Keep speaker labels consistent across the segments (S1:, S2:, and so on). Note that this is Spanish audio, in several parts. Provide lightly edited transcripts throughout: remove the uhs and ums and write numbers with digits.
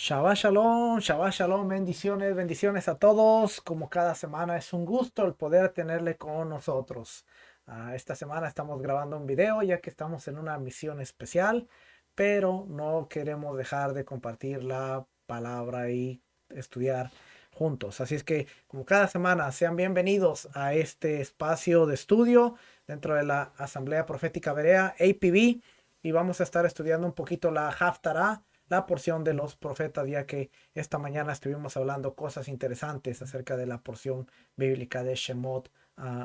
S1: Shabbat Shalom, bendiciones, bendiciones a todos. Como cada semana es un gusto el poder tenerle con nosotros. Esta semana estamos grabando un video ya que estamos en una misión especial, pero no queremos dejar de compartir la palabra y estudiar juntos. Así es que como cada semana sean bienvenidos a este espacio de estudio dentro de la Asamblea Profética Berea, APB, y vamos a estar estudiando un poquito la Haftarah, la porción de los profetas, ya que esta mañana estuvimos hablando cosas interesantes acerca de la porción bíblica de Shemot,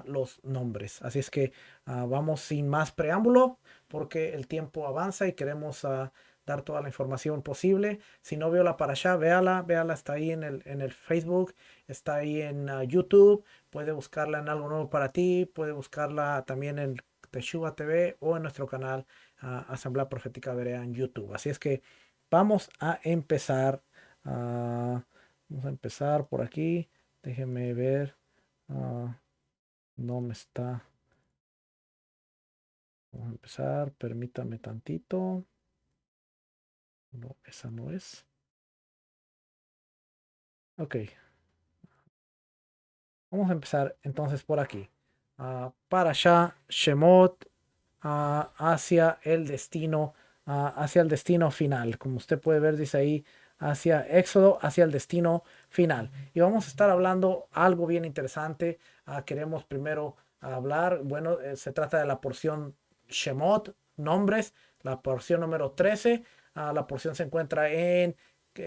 S1: los nombres. Así es que vamos sin más preámbulo, porque el tiempo avanza y queremos dar toda la información posible. Si no vio la parashá, véala, está ahí en el Facebook, está ahí en YouTube, puede buscarla en Algo Nuevo para Ti, puede buscarla también en Teshuvah TV o en nuestro canal Asamblea Profética Berea en YouTube. Así es que vamos a empezar. Vamos a empezar por aquí. Déjenme ver. ah, no me está. Vamos a empezar. Permítame tantito. No, esa no es. Ok. Vamos a empezar entonces por aquí. Parashá Shemot, hacia el destino final. Como usted puede ver, dice ahí, hacia Éxodo, hacia el destino final. Y vamos a estar hablando algo bien interesante. Queremos primero hablar, bueno, se trata de la porción Shemot, nombres, la porción número 13. La porción se encuentra en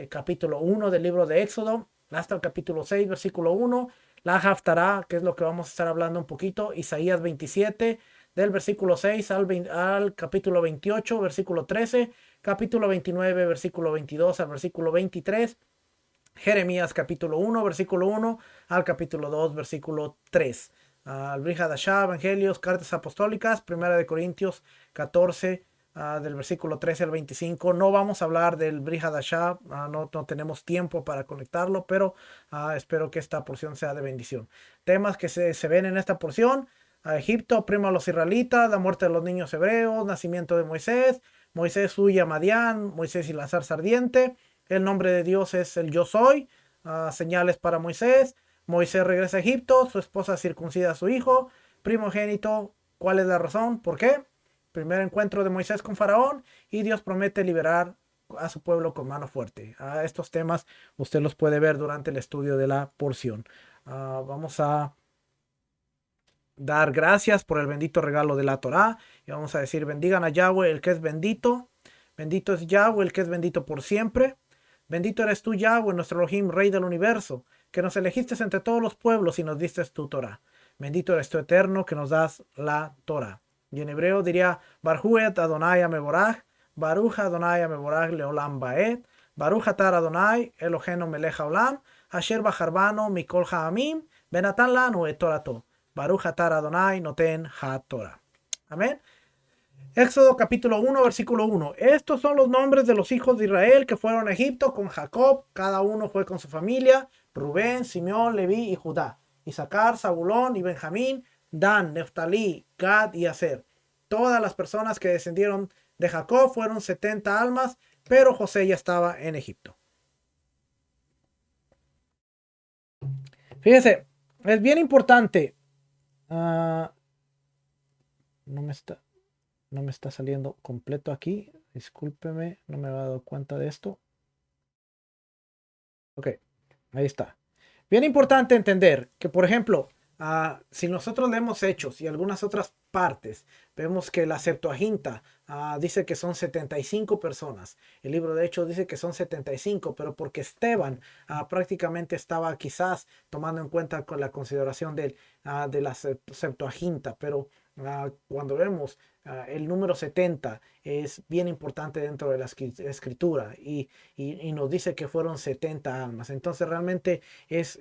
S1: capítulo 1 del libro de Éxodo, hasta el capítulo 6, versículo 1. La Haftarah, que es lo que vamos a estar hablando un poquito, Isaías 27, del versículo 6 al capítulo 28, versículo 13, capítulo 29, versículo 22 al versículo 23, Jeremías capítulo 1, versículo 1 al capítulo 2, versículo 3. Al Brit Hadashah, Evangelios, Cartas Apostólicas, Primera de Corintios 14, del versículo 13 al 25. No vamos a hablar del Brit Hadashah, no tenemos tiempo para conectarlo, pero espero que esta porción sea de bendición. Temas que se ven en esta porción: Egipto, primo a los israelitas, la muerte de los niños hebreos, nacimiento de Moisés, Moisés huye a Madián, Moisés y la zarza ardiente, el nombre de Dios es el yo soy, señales para Moisés, Moisés regresa a Egipto, su esposa circuncida a su hijo, primogénito. ¿Cuál es la razón? ¿Por qué? Primer encuentro de Moisés con Faraón, y Dios promete liberar a su pueblo con mano fuerte. Estos temas usted los puede ver durante el estudio de la porción. Vamos a dar gracias por el bendito regalo de la Torá, y vamos a decir: bendigan a Yahweh, el que es bendito. Bendito es Yahweh, el que es bendito por siempre. Bendito eres tú, Yahweh, nuestro Elohim, Rey del universo, que nos elegiste entre todos los pueblos y nos diste tu Torah. Bendito eres tú, Eterno, que nos das la Torah. Y en hebreo diría: Barhuet Adonai Ameborach, Baruch Adonai Ameborach Leolam Baed, Baruch Atar Adonai Elohenu Melech Haolam, Asher Bacharbano Mikol Ha'amim, Benatan Lanu et Torato. Baruch Atar Adonai Noten HaTorah. Amén. Éxodo capítulo 1, versículo 1. Estos son los nombres de los hijos de Israel que fueron a Egipto con Jacob. Cada uno fue con su familia: Rubén, Simeón, Leví y Judá, Isaacar, Zabulón y Benjamín, Dan, Neftalí, Gad y Aser. Todas las personas que descendieron de Jacob fueron 70 almas, pero José ya estaba en Egipto. Fíjense, es bien importante. No me está saliendo completo aquí. Discúlpeme, no me había dado cuenta de esto. Ok, ahí está. Bien importante entender que, por ejemplo, si nosotros leemos Hechos y algunas otras partes, vemos que la Septuaginta dice que son 75 personas. El libro de Hechos dice que son 75, pero porque Esteban prácticamente estaba quizás tomando en cuenta con la consideración de la Septuaginta, pero cuando vemos el número 70 es bien importante dentro de la escritura, y nos dice que fueron 70 almas. Entonces realmente es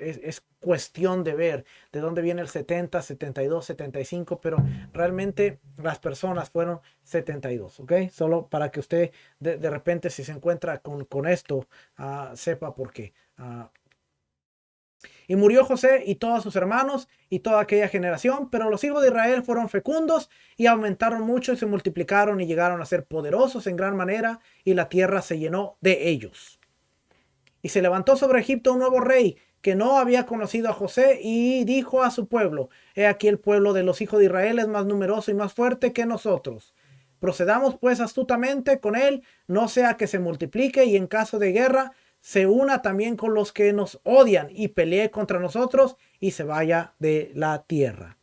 S1: cuestión de ver de dónde viene el 70, 72, 75, pero realmente las personas fueron 72, ¿ok? Solo para que usted de repente, si se encuentra con esto, sepa por qué. Y murió José y todos sus hermanos y toda aquella generación, pero los hijos de Israel fueron fecundos y aumentaron mucho y se multiplicaron y llegaron a ser poderosos en gran manera, y la tierra se llenó de ellos. Y se levantó sobre Egipto un nuevo rey que no había conocido a José y dijo a su pueblo: he aquí el pueblo de los hijos de Israel es más numeroso y más fuerte que nosotros. Procedamos pues astutamente con él, no sea que se multiplique y en caso de guerra se una también con los que nos odian y pelee contra nosotros y se vaya de la tierra.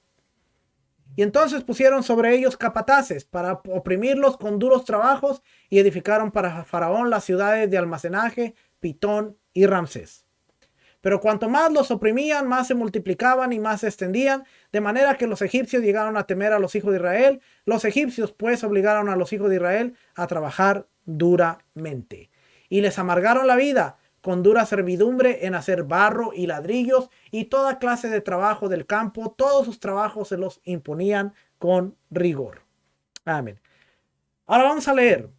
S1: Y entonces pusieron sobre ellos capataces para oprimirlos con duros trabajos y edificaron para Faraón las ciudades de almacenaje, Pitón y Ramsés. Pero cuanto más los oprimían, más se multiplicaban y más se extendían, de manera que los egipcios llegaron a temer a los hijos de Israel. Los egipcios pues obligaron a los hijos de Israel a trabajar duramente y les amargaron la vida con dura servidumbre en hacer barro y ladrillos y toda clase de trabajo del campo. Todos sus trabajos se los imponían con rigor. Amén. Ahora vamos a leer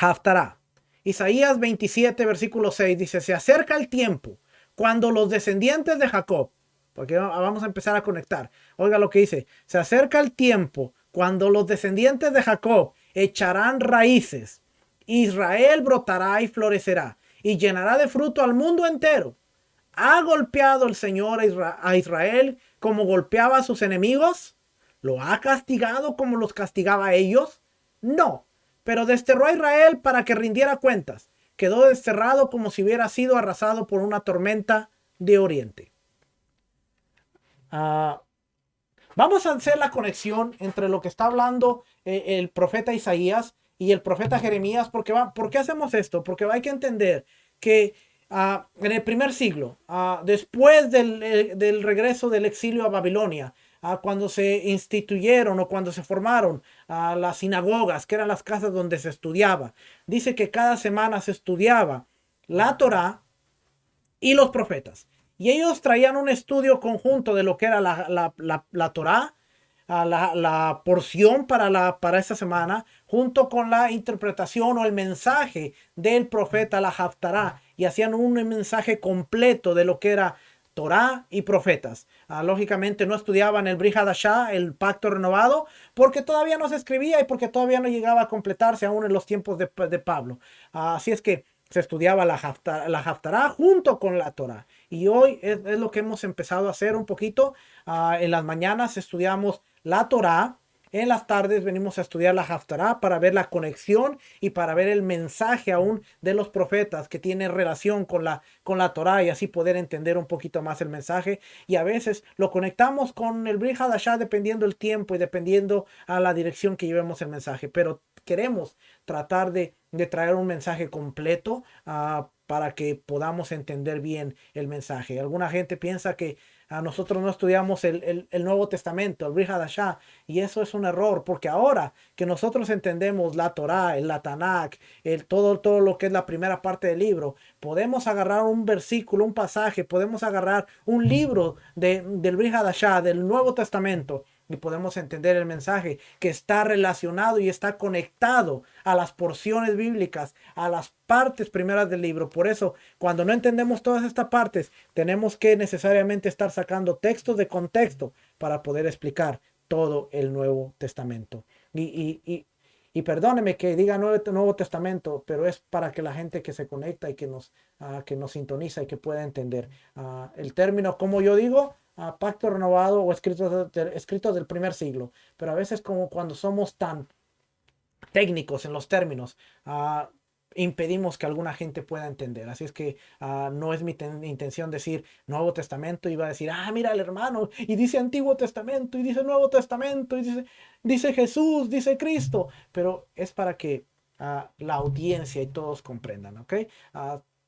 S1: Haftará. Isaías 27, versículo 6 dice: se acerca el tiempo cuando los descendientes de Jacob, porque vamos a empezar a conectar. Oiga lo que dice: se acerca el tiempo cuando los descendientes de Jacob echarán raíces. Israel brotará y florecerá y llenará de fruto al mundo entero. ¿Ha golpeado el Señor a Israel como golpeaba a sus enemigos? ¿Lo ha castigado como los castigaba a ellos? No, pero desterró a Israel para que rindiera cuentas. Quedó desterrado como si hubiera sido arrasado por una tormenta de oriente. Vamos a hacer la conexión entre lo que está hablando el profeta Isaías y el profeta Jeremías. ¿Por qué hacemos esto? Porque hay que entender que en el primer siglo, después del regreso del exilio a Babilonia, cuando se instituyeron o cuando se formaron las sinagogas, que eran las casas donde se estudiaba, dice que cada semana se estudiaba la Torá y los profetas. Y ellos traían un estudio conjunto de lo que era la Torá, la porción para esta semana, junto con la interpretación o el mensaje del profeta, la Haftará, y hacían un mensaje completo de lo que era Torá y profetas. Lógicamente no estudiaban el Brit Hadashah, el pacto renovado, porque todavía no se escribía y porque todavía no llegaba a completarse aún en los tiempos de Pablo. Así es que se estudiaba la Haftará junto con la Torá. Y hoy es lo que hemos empezado a hacer un poquito. En las mañanas estudiamos la Torá. En las tardes venimos a estudiar la Haftará para ver la conexión y para ver el mensaje aún de los profetas que tiene relación con la Torá y así poder entender un poquito más el mensaje. Y a veces lo conectamos con el Brit Hadashah dependiendo el tiempo y dependiendo a la dirección que llevemos el mensaje. Pero queremos tratar de traer un mensaje completo para que podamos entender bien el mensaje. Alguna gente piensa que nosotros no estudiamos el Nuevo Testamento, el Brit Hadashah, y eso es un error, porque ahora que nosotros entendemos la Torá, el Tanakh, todo lo que es la primera parte del libro, podemos agarrar un versículo, un pasaje, podemos agarrar un libro del Brit Hadashah, del Nuevo Testamento, y podemos entender el mensaje que está relacionado y está conectado a las porciones bíblicas, a las partes primeras del libro. Por eso, cuando no entendemos todas estas partes, tenemos que necesariamente estar sacando textos de contexto para poder explicar todo el Nuevo Testamento. Y perdóneme que diga Nuevo Testamento, pero es para que la gente que se conecta y que nos sintoniza y que pueda entender el término, como yo digo, pacto renovado o escritos del primer siglo. Pero a veces, como cuando somos tan técnicos en los términos, impedimos que alguna gente pueda entender. Así es que no es mi intención decir Nuevo Testamento y va a decir: mira el hermano, y dice Antiguo Testamento, y dice Nuevo Testamento, y dice Jesús, dice Cristo. Pero es para que la audiencia y todos comprendan, ¿ok?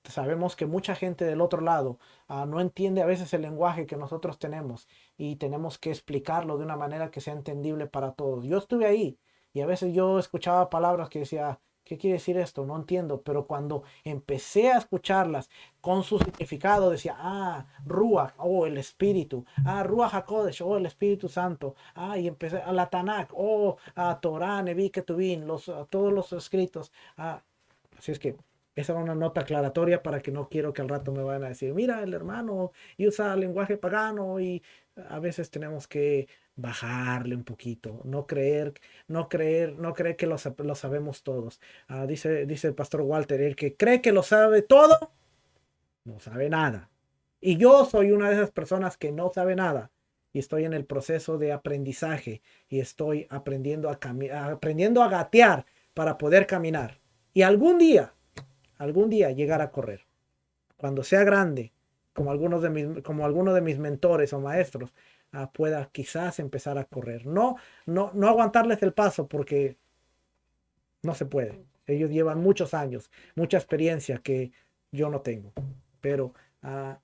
S1: Sabemos que mucha gente del otro lado no entiende a veces el lenguaje que nosotros tenemos y tenemos que explicarlo de una manera que sea entendible para todos. Yo estuve ahí y a veces yo escuchaba palabras que decía: ¿qué quiere decir esto? No entiendo. Pero cuando empecé a escucharlas con su significado, decía: Ruach, el Espíritu. Ruach HaKodesh, el Espíritu Santo. Y empecé a la Tanakh, Torah, Neví, Ketuvim, todos los escritos. Así es que esa era una nota aclaratoria para que no quiero que al rato me vayan a decir: mira, el hermano y usa lenguaje pagano. Y a veces tenemos que bajarle un poquito, no creer que lo sabemos todos. Dice el pastor Walter: el que cree que lo sabe todo no sabe nada. Y yo soy una de esas personas que no sabe nada. Y estoy en el proceso de aprendizaje. Y estoy aprendiendo aprendiendo a gatear para poder caminar. Y algún día llegar a correr. Cuando sea grande, como algunos de mis mentores o maestros, pueda quizás empezar a correr. No aguantarles el paso porque no se puede. Ellos llevan muchos años, mucha experiencia que yo no tengo. Pero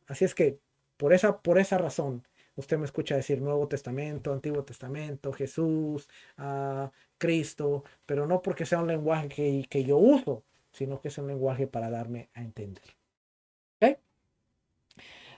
S1: así es que por esa razón, usted me escucha decir Nuevo Testamento, Antiguo Testamento, Jesús, Cristo, pero no porque sea un lenguaje que yo uso, sino que es un lenguaje para darme a entender. ¿Ok?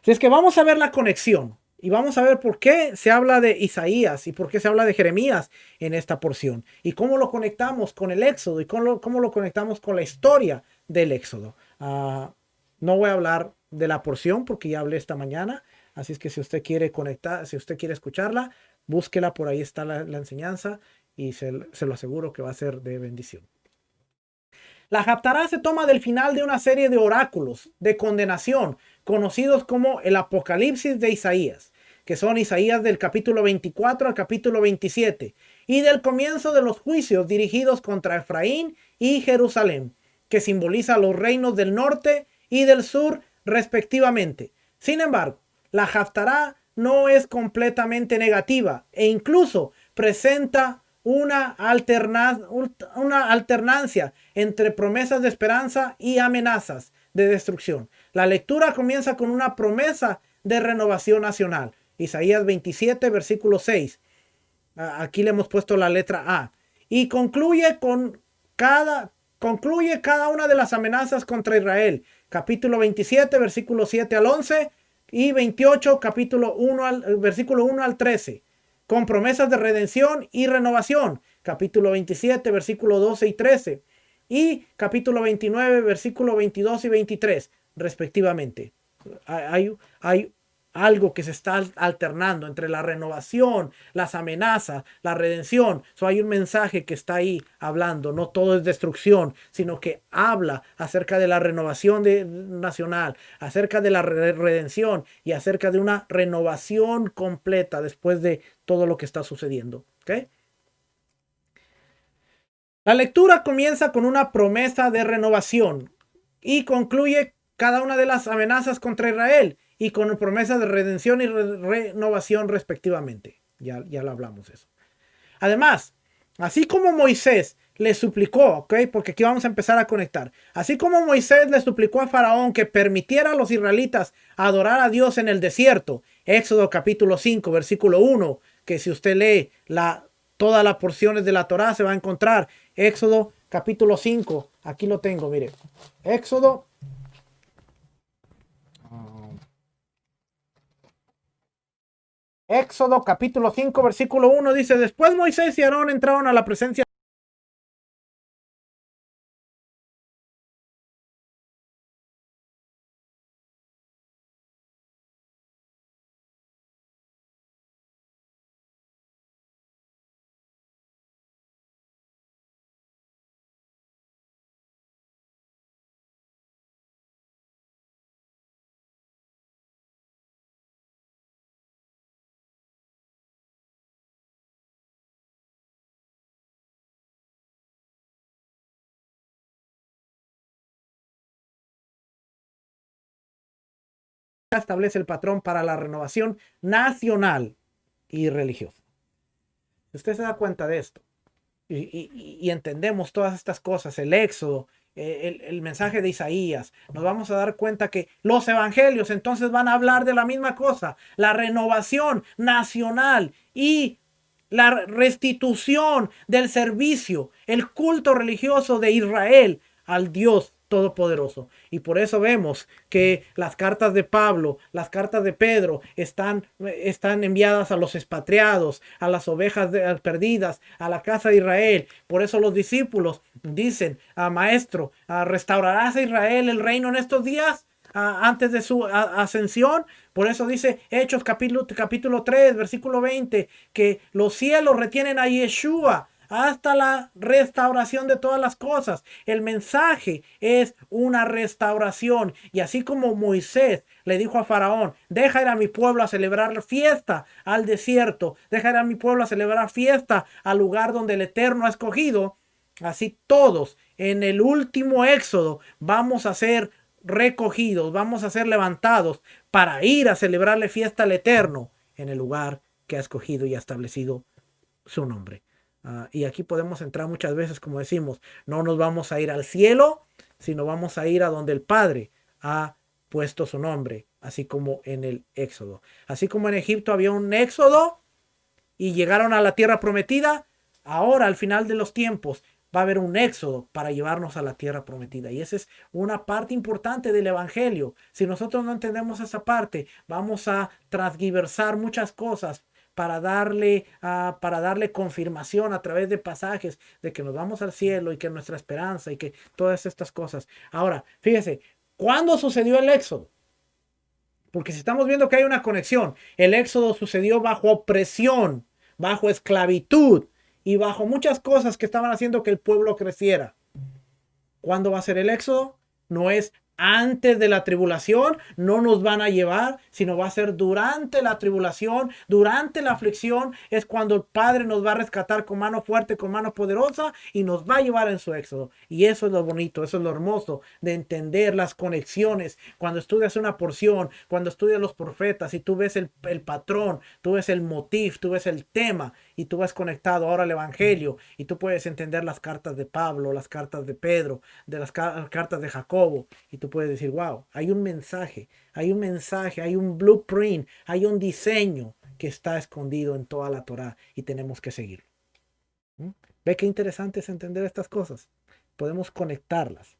S1: Así es que vamos a ver la conexión y vamos a ver por qué se habla de Isaías y por qué se habla de Jeremías en esta porción y cómo lo conectamos con el Éxodo y cómo lo conectamos con la historia del Éxodo. No voy a hablar de la porción porque ya hablé esta mañana, así es que si usted quiere conectar, si usted quiere escucharla, búsquela, por ahí está la enseñanza y se lo aseguro que va a ser de bendición. La Haftará se toma del final de una serie de oráculos de condenación, conocidos como el Apocalipsis de Isaías, que son Isaías del capítulo 24 al capítulo 27, y del comienzo de los juicios dirigidos contra Efraín y Jerusalén, que simboliza los reinos del norte y del sur respectivamente. Sin embargo, la Haftará no es completamente negativa e incluso presenta una alternancia entre promesas de esperanza y amenazas de destrucción. La lectura comienza con una promesa de renovación nacional. Isaías 27, versículo 6. Aquí le hemos puesto la letra A. Y concluye cada una de las amenazas contra Israel. Capítulo 27, versículo 7 al 11 y 28, versículo 1 al 13. Con promesas de redención y renovación. Capítulo 27, versículo 12 y 13. Y capítulo 29, versículo 22 y 23, respectivamente. Hay algo que se está alternando entre la renovación, las amenazas, la redención. Hay un mensaje que está ahí hablando. No todo es destrucción, sino que habla acerca de la renovación nacional, acerca de la redención y acerca de una renovación completa después de todo lo que está sucediendo. ¿Okay? La lectura comienza con una promesa de renovación y concluye cada una de las amenazas contra Israel y con promesas de redención y renovación respectivamente. Ya lo hablamos eso. Además, así como Moisés le suplicó, ¿ok? Porque aquí vamos a empezar a conectar. Así como Moisés le suplicó a Faraón que permitiera a los israelitas adorar a Dios en el desierto. Éxodo capítulo 5, versículo 1, que si usted lee todas las porciones de la Torá se va a encontrar. Éxodo capítulo 5, aquí lo tengo, mire. Éxodo capítulo 5, versículo 1 dice: después Moisés y Aarón entraron a la presencia establece el patrón para la renovación nacional y religiosa. Si usted se da cuenta de esto y entendemos todas estas cosas, el Éxodo, el mensaje de Isaías, nos vamos a dar cuenta que los evangelios entonces van a hablar de la misma cosa, la renovación nacional y la restitución del servicio, el culto religioso de Israel al Dios Todopoderoso. Y por eso vemos que las cartas de Pablo, las cartas de Pedro están enviadas a los expatriados, a las ovejas perdidas, a la casa de Israel. Por eso los discípulos dicen: maestro, ¿restaurarás a Israel el reino en estos días? Antes de su ascensión. Por eso dice Hechos capítulo 3, versículo 20, que los cielos retienen a Yeshua hasta la restauración de todas las cosas. El mensaje es una restauración. Y así como Moisés le dijo a Faraón, deja ir a mi pueblo a celebrar fiesta al desierto, deja ir a mi pueblo a celebrar fiesta al lugar donde el Eterno ha escogido, así todos en el último éxodo vamos a ser recogidos, vamos a ser levantados para ir a celebrarle fiesta al Eterno en el lugar que ha escogido y ha establecido su nombre. Y aquí podemos entrar muchas veces, como decimos, no nos vamos a ir al cielo, sino vamos a ir a donde el Padre ha puesto su nombre, así como en el Éxodo. Así como en Egipto había un Éxodo y llegaron a la tierra prometida, ahora al final de los tiempos va a haber un éxodo para llevarnos a la tierra prometida. Y esa es una parte importante del evangelio. Si nosotros no entendemos esa parte, vamos a transgiversar muchas cosas para darle confirmación a través de pasajes de que nos vamos al cielo y que nuestra esperanza y que todas estas cosas. Ahora, fíjese, ¿cuándo sucedió el éxodo? Porque si estamos viendo que hay una conexión, el éxodo sucedió bajo opresión, bajo esclavitud y bajo muchas cosas que estaban haciendo que el pueblo creciera. ¿Cuándo va a ser el éxodo? No es antes de la tribulación, no nos van a llevar, sino va a ser durante la tribulación, durante la aflicción, es cuando el Padre nos va a rescatar con mano fuerte, con mano poderosa y nos va a llevar en su éxodo. Y eso es lo bonito, eso es lo hermoso de entender las conexiones. Cuando estudias una porción, cuando estudias los profetas y tú ves el patrón, tú ves el motif, tú ves el tema y tú vas conectado ahora al evangelio y tú puedes entender las cartas de Pablo, las cartas de Pedro, de las cartas de Jacobo y tú puedes decir, wow, hay un mensaje, hay un blueprint, hay un diseño que está escondido en toda la Torá y tenemos que seguirlo. ¿Mm? ¿Ve qué interesante es entender estas cosas? Podemos conectarlas.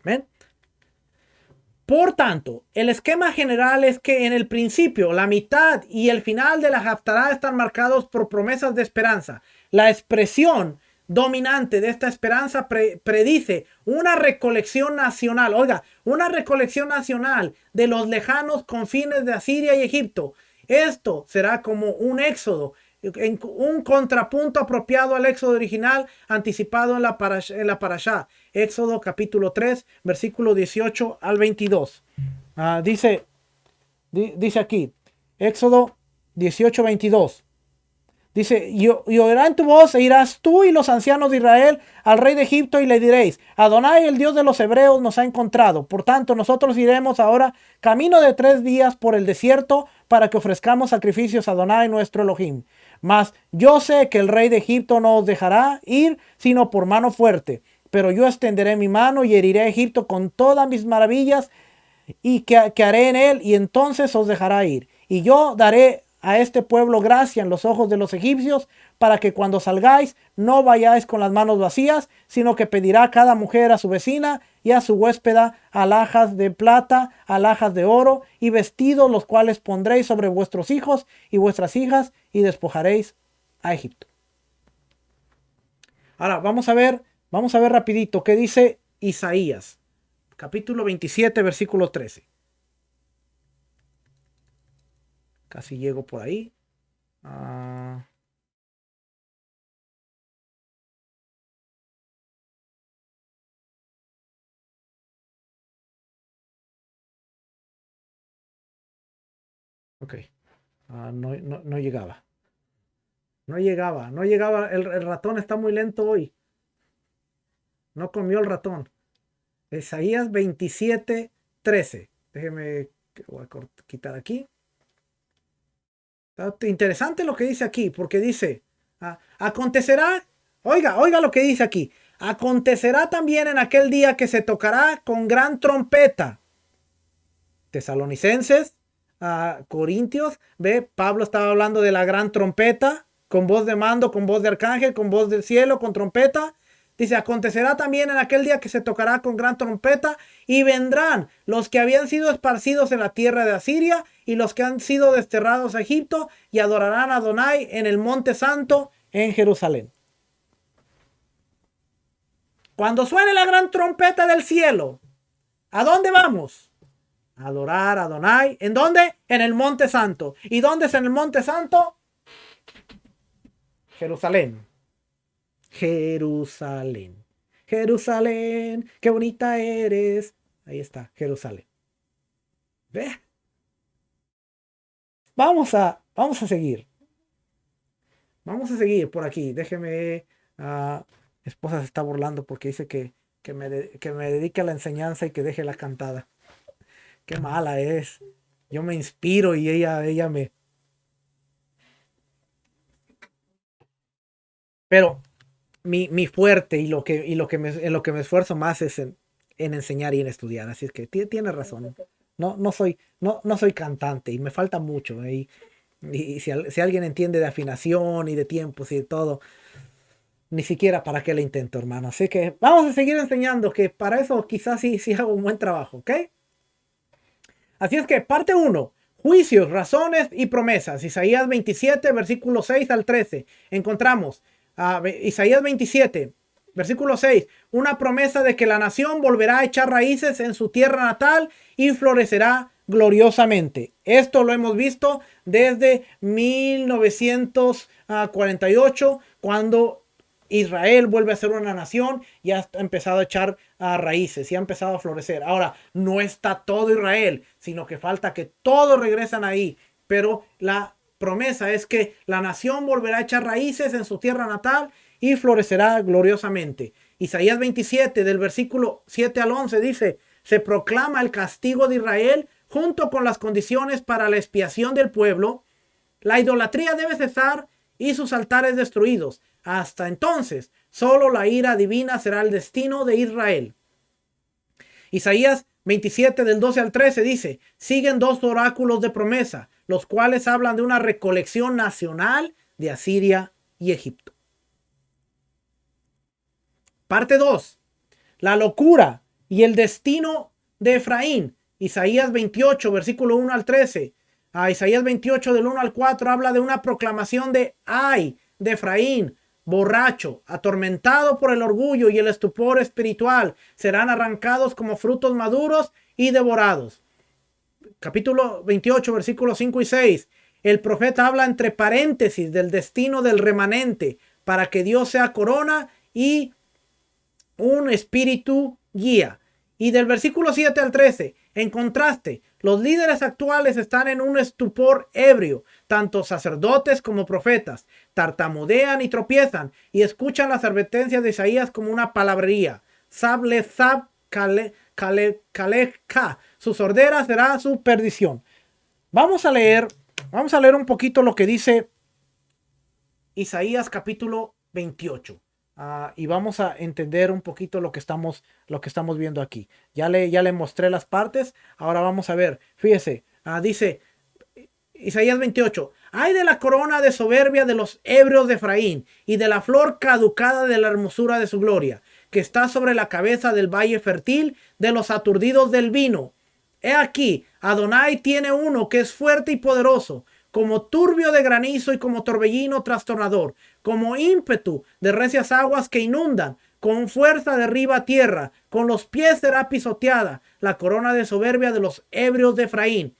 S1: ¿Ven? Por tanto, el esquema general es que en el principio, la mitad y el final de la Haftará están marcados por promesas de esperanza. La expresión dominante de esta esperanza predice una recolección nacional. Oiga, una recolección nacional de los lejanos confines de Asiria y Egipto. Esto será como un éxodo, un contrapunto apropiado al éxodo original anticipado en la parashá. Éxodo capítulo 3, versículo 18 al 22. Dice aquí, Éxodo 18, 22. Dice, y oirán tu voz e irás tú y los ancianos de Israel al rey de Egipto y le diréis, Adonai, el Dios de los hebreos, nos ha encontrado. Por tanto, nosotros iremos ahora camino de 3 días por el desierto para que ofrezcamos sacrificios a Adonai, nuestro Elohim. Mas yo sé que el rey de Egipto no os dejará ir, sino por mano fuerte. Pero yo extenderé mi mano y heriré a Egipto con todas mis maravillas y que haré en él, y entonces os dejará ir. Y yo daré a este pueblo gracia en los ojos de los egipcios, para que cuando salgáis no vayáis con las manos vacías, sino que pedirá cada mujer a su vecina y a su huéspeda alhajas de plata, alhajas de oro y vestidos, los cuales pondréis sobre vuestros hijos y vuestras hijas y despojaréis a Egipto. Ahora vamos a ver rapidito qué dice Isaías, capítulo 27, versículo 13. Casi llego por ahí. Ok. No llegaba. No llegaba. El ratón está muy lento hoy. No comió el ratón. Isaías 27, 13. Déjeme, voy a quitar aquí. Está interesante lo que dice aquí, porque dice, acontecerá, oiga lo que dice aquí, acontecerá también en aquel día que se tocará con gran trompeta. Tesalonicenses, Corintios, ve, Pablo estaba hablando de la gran trompeta, con voz de mando, con voz de arcángel, con voz del cielo, con trompeta. Dice, acontecerá también en aquel día que se tocará con gran trompeta y vendrán los que habían sido esparcidos en la tierra de Asiria y los que han sido desterrados a Egipto y adorarán a Adonai en el monte santo en Jerusalén. Cuando suene la gran trompeta del cielo, ¿a dónde vamos? A adorar a Adonai. ¿En dónde? En el monte santo. ¿Y dónde es en el monte santo? Jerusalén. Jerusalén. Jerusalén, qué bonita eres. Ahí está, Jerusalén. ¿Ve? Vamos a seguir. Vamos a seguir por aquí. Déjeme. Mi esposa se está burlando porque dice que me dedique a la enseñanza y que deje la cantada. Qué mala es. Yo me inspiro y ella me. Pero mi fuerte y en lo que me esfuerzo más es en enseñar y en estudiar. Así es que tiene razón. No soy cantante y me falta mucho. Y si alguien entiende de afinación y de tiempos y de todo, ni siquiera para qué le intento, hermano. Así que vamos a seguir enseñando, que para eso quizás sí hago un buen trabajo, ¿ok? Así es que parte 1, juicios, razones y promesas. Isaías 27, versículo 6 al 13. Encontramos Isaías 27, versículo 6, una promesa de que la nación volverá a echar raíces en su tierra natal y florecerá gloriosamente. Esto lo hemos visto desde 1948, cuando Israel vuelve a ser una nación y ha empezado a echar raíces y ha empezado a florecer. Ahora, no está todo Israel, sino que falta que todos regresan ahí. Pero la promesa es que la nación volverá a echar raíces en su tierra natal y florecerá gloriosamente. Isaías 27, del versículo 7 al 11, dice: se proclama el castigo de Israel junto con las condiciones para la expiación del pueblo. La idolatría debe cesar y sus altares destruidos. Hasta entonces, solo la ira divina será el destino de Israel. Isaías 27, del 12 al 13 dice: siguen dos oráculos de promesa, los cuales hablan de una recolección nacional de Asiria y Egipto. Parte 2. La locura y el destino de Efraín. Isaías 28, versículo 1 al 13. Isaías 28, del 1 al 4, habla de una proclamación de ay de Efraín, borracho, atormentado por el orgullo y el estupor espiritual. Serán arrancados como frutos maduros y devorados. Capítulo 28, versículos 5 y 6. El profeta habla entre paréntesis del destino del remanente, para que Dios sea corona y un espíritu guía. Y del versículo 7 al 13, en contraste, los líderes actuales están en un estupor ebrio. Tanto sacerdotes como profetas tartamudean y tropiezan y escuchan las advertencias de Isaías como una palabrería. Sab le sab kale ka. Su sordera será su perdición. Vamos a leer un poquito lo que dice Isaías capítulo 28. Y vamos a entender un poquito lo que estamos viendo aquí. Ya le mostré las partes. Ahora vamos a ver. Fíjese. Dice Isaías 28. Ay de la corona de soberbia de los ebrios de Efraín y de la flor caducada de la hermosura de su gloria, que está sobre la cabeza del valle fértil de los aturdidos del vino. He aquí, Adonai tiene uno que es fuerte y poderoso, como turbio de granizo y como torbellino trastornador, como ímpetu de recias aguas que inundan, con fuerza derriba tierra, con los pies será pisoteada la corona de soberbia de los ebrios de Efraín.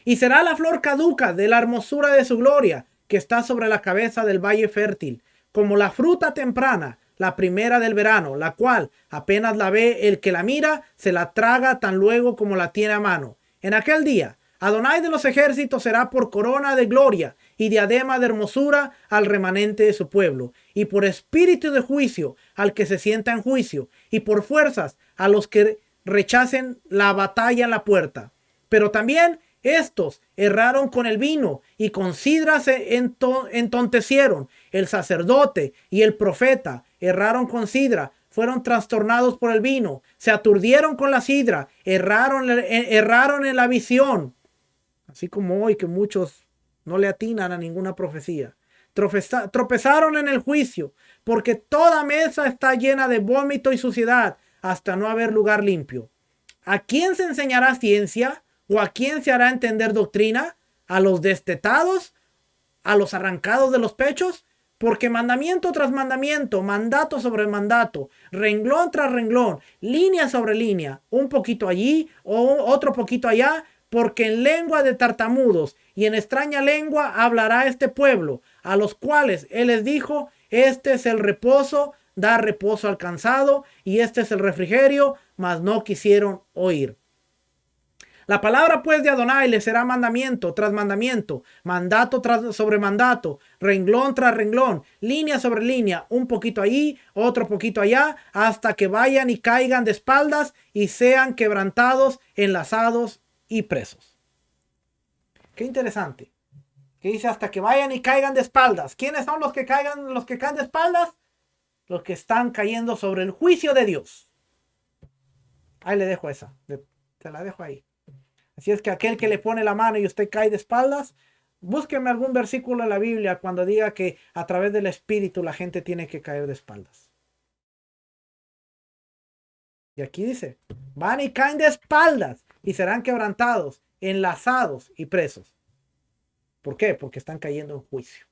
S1: Y será la flor caduca de la hermosura de su gloria, que está sobre la cabeza del valle fértil, como la fruta temprana, la primera del verano, la cual apenas la ve el que la mira, se la traga tan luego como la tiene a mano. En aquel día, Adonai de los ejércitos será por corona de gloria y diadema de hermosura al remanente de su pueblo, y por espíritu de juicio al que se sienta en juicio, y por fuerzas a los que rechacen la batalla en la puerta. Pero también estos erraron con el vino y con sidra se entontecieron. El sacerdote y el profeta erraron con sidra, fueron trastornados por el vino, se aturdieron con la sidra, erraron en la visión. Así como hoy que muchos no le atinan a ninguna profecía. Tropezaron en el juicio, porque toda mesa está llena de vómito y suciedad, hasta no haber lugar limpio. ¿A quién se enseñará ciencia? ¿O a quién se hará entender doctrina? ¿A los destetados? ¿A los arrancados de los pechos? Porque mandamiento tras mandamiento, mandato sobre mandato, renglón tras renglón, línea sobre línea, un poquito allí o otro poquito allá, porque en lengua de tartamudos y en extraña lengua hablará este pueblo, a los cuales él les dijo, este es el reposo, da reposo al cansado, y este es el refrigerio, mas no quisieron oír. La palabra pues de Adonai le será mandamiento tras mandamiento, mandato sobre mandato, renglón tras renglón, línea sobre línea, un poquito allí, otro poquito allá, hasta que vayan y caigan de espaldas y sean quebrantados, enlazados y presos. Qué interesante. Que dice hasta que vayan y caigan de espaldas. ¿Quiénes son los que caen de espaldas? Los que están cayendo sobre el juicio de Dios. Ahí le dejo esa. Te la dejo ahí. Así es que aquel que le pone la mano y usted cae de espaldas, búsqueme algún versículo en la Biblia cuando diga que a través del Espíritu la gente tiene que caer de espaldas. Y aquí dice, van y caen de espaldas y serán quebrantados, enlazados y presos. ¿Por qué? Porque están cayendo en juicio.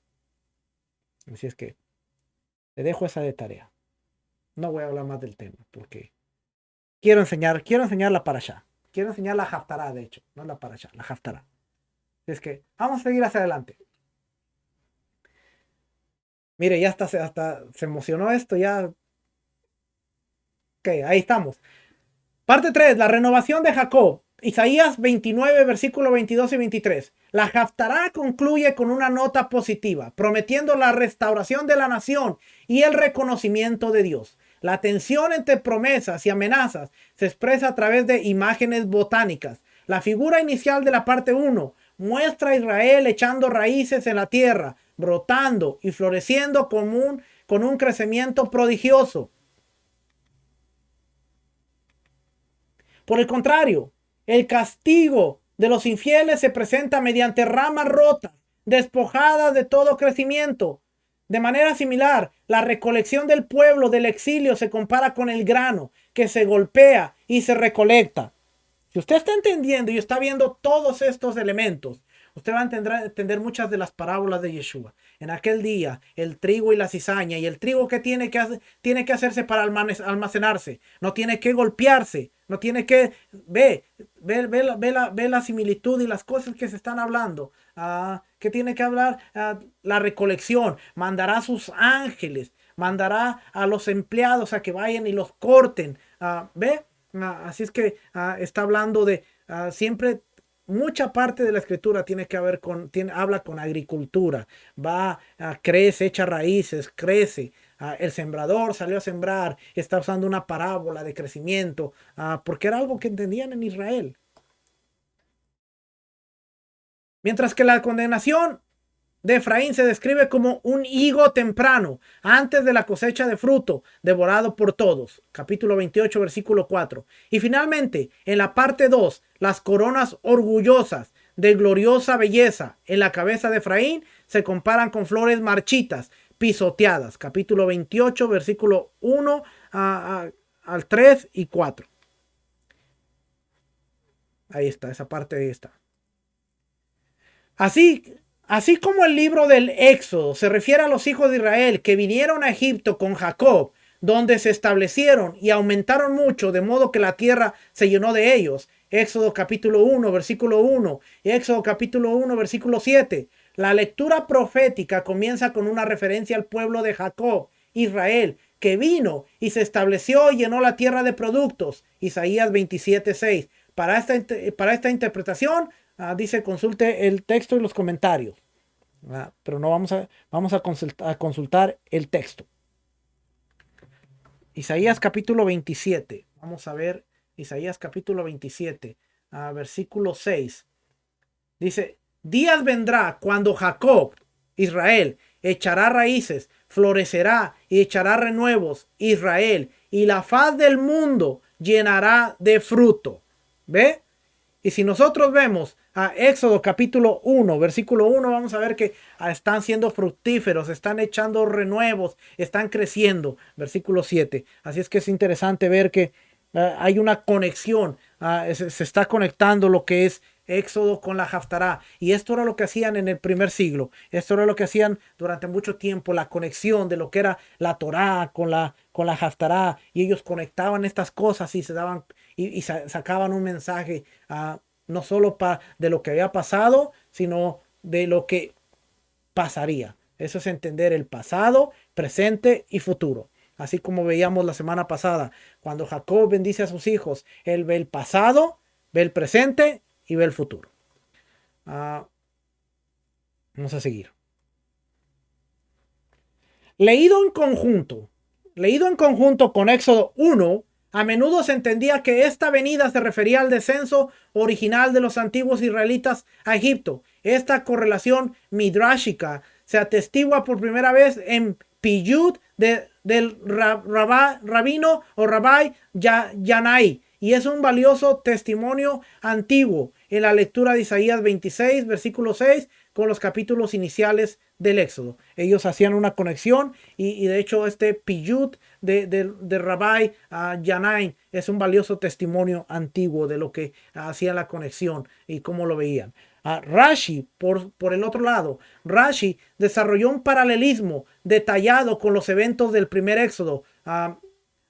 S1: Así es que le dejo esa de tarea. No voy a hablar más del tema porque quiero enseñar la parashá. Quiero enseñar la haftará, de hecho, no la parashá, la haftará. Es que vamos a seguir hacia adelante. Mire, ya hasta se emocionó esto, ya. Ok, ahí estamos. Parte 3, la renovación de Jacob. Isaías 29, versículos 22 y 23. La haftará concluye con una nota positiva, prometiendo la restauración de la nación y el reconocimiento de Dios. La tensión entre promesas y amenazas se expresa a través de imágenes botánicas. La figura inicial de la parte 1 muestra a Israel echando raíces en la tierra, brotando y floreciendo con un crecimiento prodigioso. Por el contrario, el castigo de los infieles se presenta mediante ramas rotas, despojadas de todo crecimiento. De manera similar, la recolección del pueblo del exilio se compara con el grano que se golpea y se recolecta. Si usted está entendiendo y está viendo todos estos elementos, usted va a entender muchas de las parábolas de Yeshua. En aquel día, el trigo y la cizaña, y el trigo que tiene que hacerse para almacenarse, no tiene que golpearse, no tiene que ve la similitud y las cosas que se están hablando. ¿Qué tiene que hablar? La recolección. Mandará a sus ángeles, mandará a los empleados a que vayan y los corten. ¿Ve? Así es que está hablando de siempre. Mucha parte de la escritura tiene que ver habla con agricultura. Crece, echa raíces, crece. El sembrador salió a sembrar, está usando una parábola de crecimiento, porque era algo que entendían en Israel. Mientras que la condenación de Efraín se describe como un higo temprano, antes de la cosecha de fruto, devorado por todos. Capítulo 28, versículo 4. Y finalmente, en la parte 2, las coronas orgullosas de gloriosa belleza en la cabeza de Efraín se comparan con flores marchitas, pisoteadas. Capítulo 28, versículo 1 al 3 y 4. Ahí está, esa parte ahí está. Así como el libro del Éxodo se refiere a los hijos de Israel que vinieron a Egipto con Jacob, donde se establecieron y aumentaron mucho, de modo que la tierra se llenó de ellos. Éxodo capítulo 1, versículo 1, y Éxodo capítulo 1, versículo 7. La lectura profética comienza con una referencia al pueblo de Jacob, Israel, que vino y se estableció y llenó la tierra de productos. Isaías 27, 6. Para esta interpretación, dice consulte el texto y los comentarios. Pero no vamos a consultar el texto. Isaías capítulo 27. Vamos a ver Isaías capítulo 27, versículo 6. Dice, días vendrá cuando Jacob, Israel, echará raíces, florecerá y echará renuevos, Israel, y la faz del mundo llenará de fruto. ¿Ve? Y si nosotros vemos a Éxodo capítulo 1, versículo 1, vamos a ver que están siendo fructíferos, están echando renuevos, están creciendo. Versículo 7. Así es que es interesante ver que hay una conexión, se está conectando lo que es Éxodo con la haftará. Y esto era lo que hacían en el primer siglo. Esto era lo que hacían durante mucho tiempo, la conexión de lo que era la Torá con la haftará. Y ellos conectaban estas cosas y se daban y sacaban un mensaje no solo de lo que había pasado, sino de lo que pasaría. Eso es entender el pasado, presente y futuro. Así como veíamos la semana pasada, cuando Jacob bendice a sus hijos, él ve el pasado, ve el presente y ve el futuro. Vamos a seguir. Leído en conjunto con Éxodo 1, a menudo se entendía que esta venida se refería al descenso original de los antiguos israelitas a Egipto. Esta correlación midrashica se atestigua por primera vez en Piyut del rabino o Rabbi Yanai, y es un valioso testimonio antiguo en la lectura de Isaías 26, versículo 6, con los capítulos iniciales del Éxodo. Ellos hacían una conexión y de hecho este Piyut de Rabbi Yanai es un valioso testimonio antiguo de lo que hacía la conexión y cómo lo veían. Rashi, por el otro lado, Rashi desarrolló un paralelismo detallado con los eventos del primer Éxodo,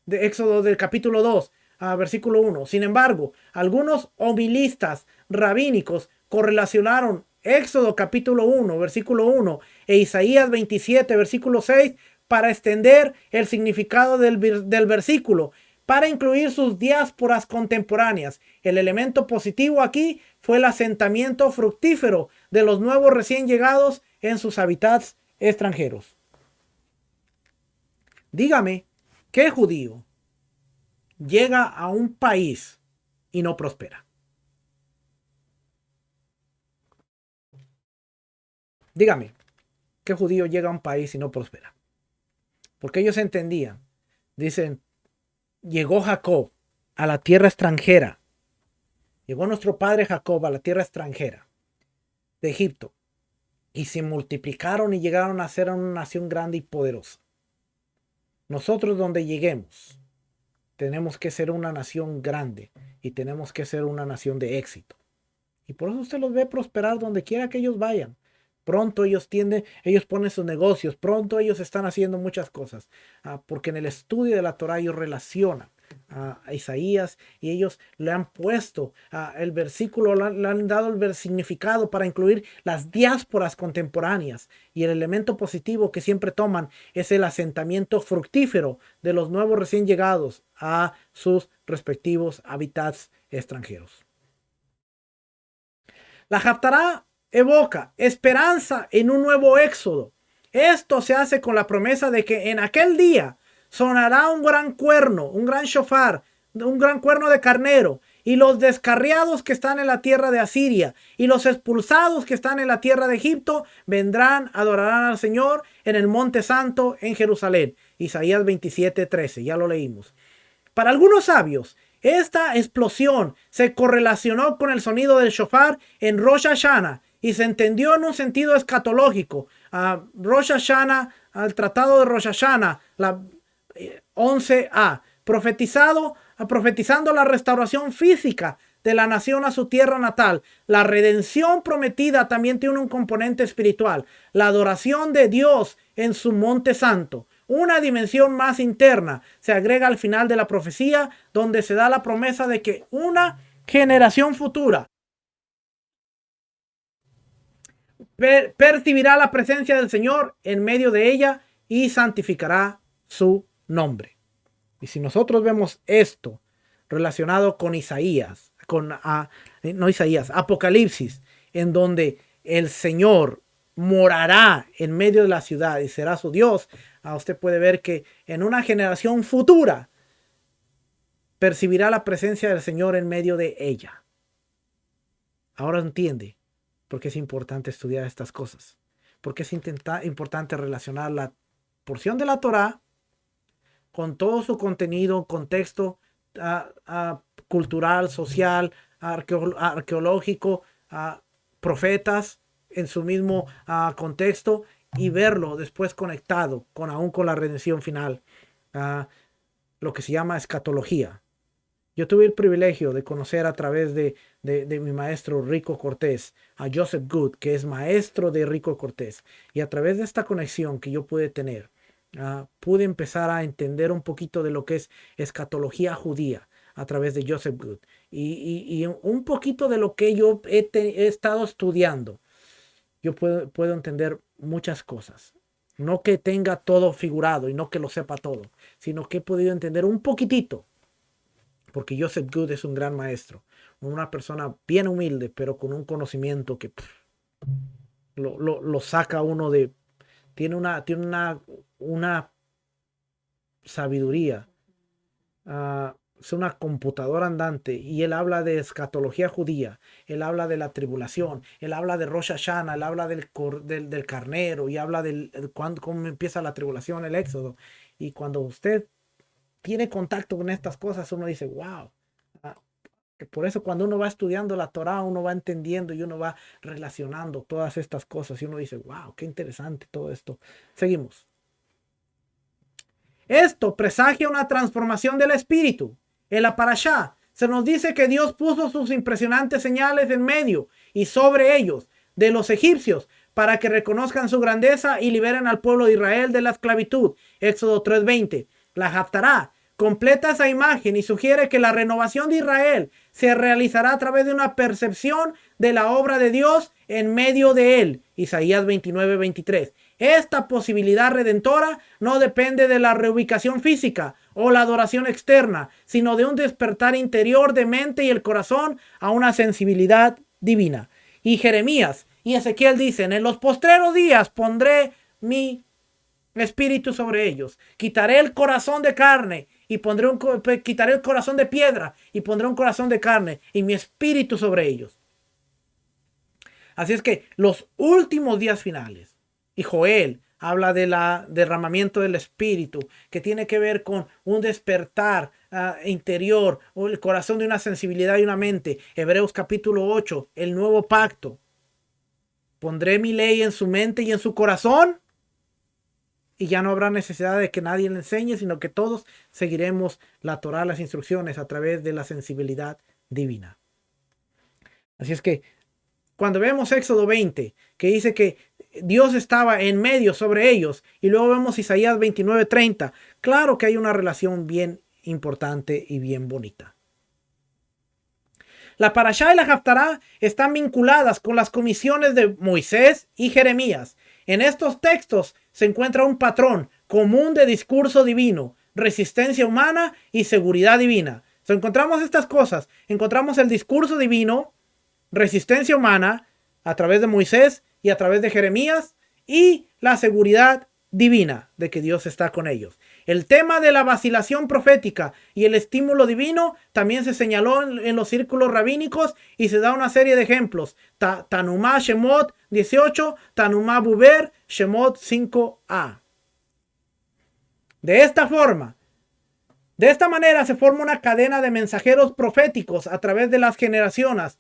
S1: de Éxodo del capítulo 2, versículo 1. Sin embargo, algunos homilistas rabínicos correlacionaron Éxodo capítulo 1, versículo 1 e Isaías 27, versículo 6 para extender el significado del versículo, para incluir sus diásporas contemporáneas. El elemento positivo aquí fue el asentamiento fructífero de los nuevos recién llegados en sus hábitats extranjeros. Dígame, ¿qué judío llega a un país y no prospera? Dígame, ¿qué judío llega a un país y no prospera? Porque ellos entendían, dicen, llegó Jacob a la tierra extranjera. Llegó nuestro padre Jacob a la tierra extranjera de Egipto y se multiplicaron y llegaron a ser una nación grande y poderosa. Nosotros donde lleguemos tenemos que ser una nación grande y tenemos que ser una nación de éxito. Y por eso usted los ve prosperar donde quiera que ellos vayan. Pronto ellos ponen sus negocios, pronto ellos están haciendo muchas cosas, porque en el estudio de la Torah ellos relacionan a Isaías y ellos le han puesto el versículo, le han dado el significado para incluir las diásporas contemporáneas, y el elemento positivo que siempre toman es el asentamiento fructífero de los nuevos recién llegados a sus respectivos hábitats extranjeros. La Haftará evoca esperanza en un nuevo éxodo. Esto se hace con la promesa de que en aquel día sonará un gran cuerno, un gran shofar, un gran cuerno de carnero, y los descarriados que están en la tierra de Asiria y los expulsados que están en la tierra de Egipto vendrán, adorarán al Señor en el monte santo en Jerusalén. Isaías 27:13, ya lo leímos. Para algunos sabios, esta explosión se correlacionó con el sonido del shofar en Rosh Hashanah y se entendió en un sentido escatológico. Rosh Hashanah, al tratado de Rosh Hashanah, la 11a, profetizando la restauración física de la nación a su tierra natal. La redención prometida también tiene un componente espiritual, la adoración de Dios en su monte santo. Una dimensión más interna se agrega al final de la profecía, donde se da la promesa de que una generación futura percibirá la presencia del Señor en medio de ella y santificará su nombre. Y si nosotros vemos esto relacionado con Isaías, Apocalipsis, en donde el Señor morará en medio de la ciudad y será su Dios, usted puede ver que en una generación futura percibirá la presencia del Señor en medio de ella. Ahora entiende por qué es importante estudiar estas cosas, porque es importante relacionar la porción de la Torá con todo su contenido, contexto cultural, social, arqueológico, profetas en su mismo contexto, y verlo después conectado aún con la redención final, lo que se llama escatología. Yo tuve el privilegio de conocer a través de mi maestro Rico Cortés a Joseph Good, que es maestro de Rico Cortés, y a través de esta conexión que yo pude tener, pude empezar a entender un poquito de lo que es escatología judía a través de Joseph Good. y un poquito de lo que yo he estado estudiando, yo puedo entender muchas cosas. No que tenga todo figurado y no que lo sepa todo, sino que he podido entender un poquitito. Porque Joseph Good es un gran maestro. Una persona bien humilde, pero con un conocimiento que lo saca uno de... Tiene una sabiduría. Es una computadora andante y él habla de escatología judía, él habla de la tribulación, él habla de Rosh Hashanah, él habla del carnero y habla cómo empieza la tribulación, el éxodo. Y cuando usted tiene contacto con estas cosas, uno dice, wow. Por eso cuando uno va estudiando la Torá, uno va entendiendo y uno va relacionando todas estas cosas y uno dice, wow, qué interesante todo esto. Seguimos. Esto presagia una transformación del espíritu. En la parashá se nos dice que Dios puso sus impresionantes señales en medio y sobre ellos de los egipcios para que reconozcan su grandeza y liberen al pueblo de Israel de la esclavitud. Éxodo 3:20. La Haftará completa esa imagen y sugiere que la renovación de Israel se realizará a través de una percepción de la obra de Dios en medio de él. Isaías 29:23. Esta posibilidad redentora no depende de la reubicación física o la adoración externa, sino de un despertar interior de mente y el corazón a una sensibilidad divina. Y Jeremías y Ezequiel dicen, en los postreros días pondré mi espíritu sobre ellos. Quitaré el corazón de carne y quitaré el corazón de piedra y pondré un corazón de carne y mi espíritu sobre ellos. Así es que los últimos días finales, y Joel habla del derramamiento del espíritu, que tiene que ver con un despertar interior, o el corazón de una sensibilidad y una mente. Hebreos capítulo 8, el nuevo pacto. Pondré mi ley en su mente y en su corazón, y ya no habrá necesidad de que nadie le enseñe, sino que todos seguiremos la Torá, las instrucciones, a través de la sensibilidad divina. Así es que cuando vemos Éxodo 20, que dice que Dios estaba en medio sobre ellos, y luego vemos Isaías 29:30, claro que hay una relación bien importante y bien bonita. La Parashá y la Haftará están vinculadas con las comisiones de Moisés y Jeremías. En estos textos se encuentra un patrón común de discurso divino, resistencia humana y seguridad divina. Encontramos estas cosas. Encontramos el discurso divino, resistencia humana a través de Moisés y a través de Jeremías, y la seguridad divina de que Dios está con ellos. El tema de la vacilación profética y el estímulo divino también se señaló en los círculos rabínicos y se da una serie de ejemplos. Tanumá Shemot 18, Tanumá Buber Shemot 5a. De esta manera se forma una cadena de mensajeros proféticos a través de las generaciones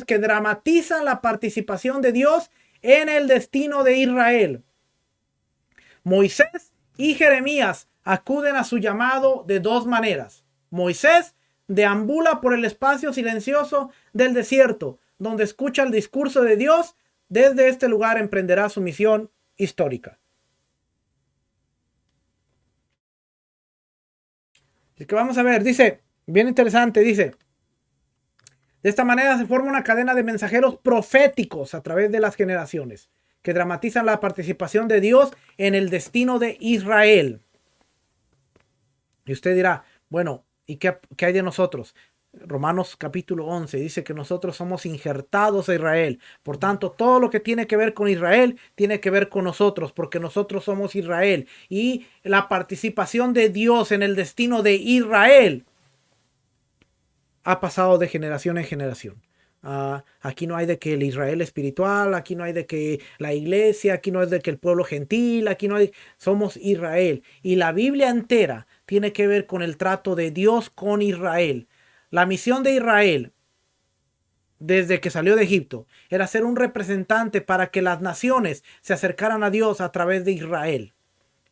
S1: que dramatizan la participación de Dios en el destino de Israel. Moisés y Jeremías acuden a su llamado de dos maneras. Moisés deambula por el espacio silencioso del desierto, donde escucha el discurso de Dios. Desde este lugar emprenderá su misión histórica. Así que vamos a ver, dice, bien interesante, dice, de esta manera se forma una cadena de mensajeros proféticos a través de las generaciones, que dramatizan la participación de Dios en el destino de Israel. Y usted dirá, bueno, ¿y qué hay de nosotros? Romanos capítulo 11 dice que nosotros somos injertados a Israel. Por tanto, todo lo que tiene que ver con Israel tiene que ver con nosotros, porque nosotros somos Israel. Y la participación de Dios en el destino de Israel ha pasado de generación en generación. Aquí no hay de que el Israel espiritual, aquí no hay de que la iglesia, aquí no hay de que el pueblo gentil, aquí no hay, somos Israel. Y la Biblia entera tiene que ver con el trato de Dios con Israel. La misión de Israel, desde que salió de Egipto, era ser un representante para que las naciones se acercaran a Dios a través de Israel.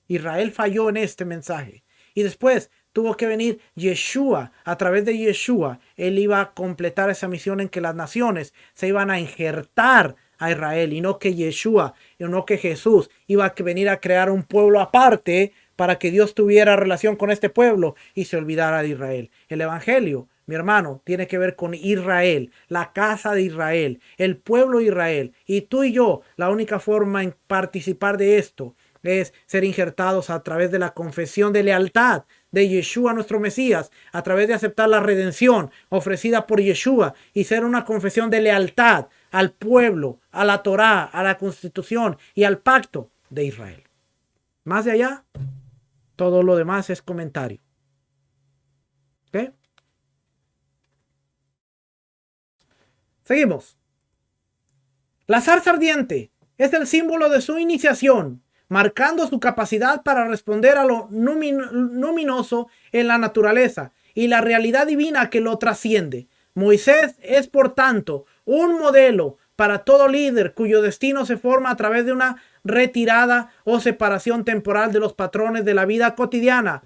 S1: Israel falló en este mensaje. Y después tuvo que venir Yeshua. A través de Yeshua, él iba a completar esa misión en que las naciones se iban a injertar a Israel, y no que Yeshua, y no que Jesús iba a venir a crear un pueblo aparte para que Dios tuviera relación con este pueblo y se olvidara de Israel. El evangelio mi hermano, tiene que ver con Israel, la casa de Israel, el pueblo de Israel. Y tú y yo, la única forma en participar de esto es ser injertados a través de la confesión de lealtad de Yeshua nuestro Mesías, a través de aceptar la redención ofrecida por Yeshua y ser una confesión de lealtad al pueblo, a la Torá, a la Constitución y al pacto de Israel. Más de allá, todo lo demás es comentario. ¿Ok? Seguimos. La zarza ardiente es el símbolo de su iniciación, marcando su capacidad para responder a lo luminoso en la naturaleza y la realidad divina que lo trasciende. Moisés es, por tanto, un modelo para todo líder cuyo destino se forma a través de una retirada o separación temporal de los patrones de la vida cotidiana.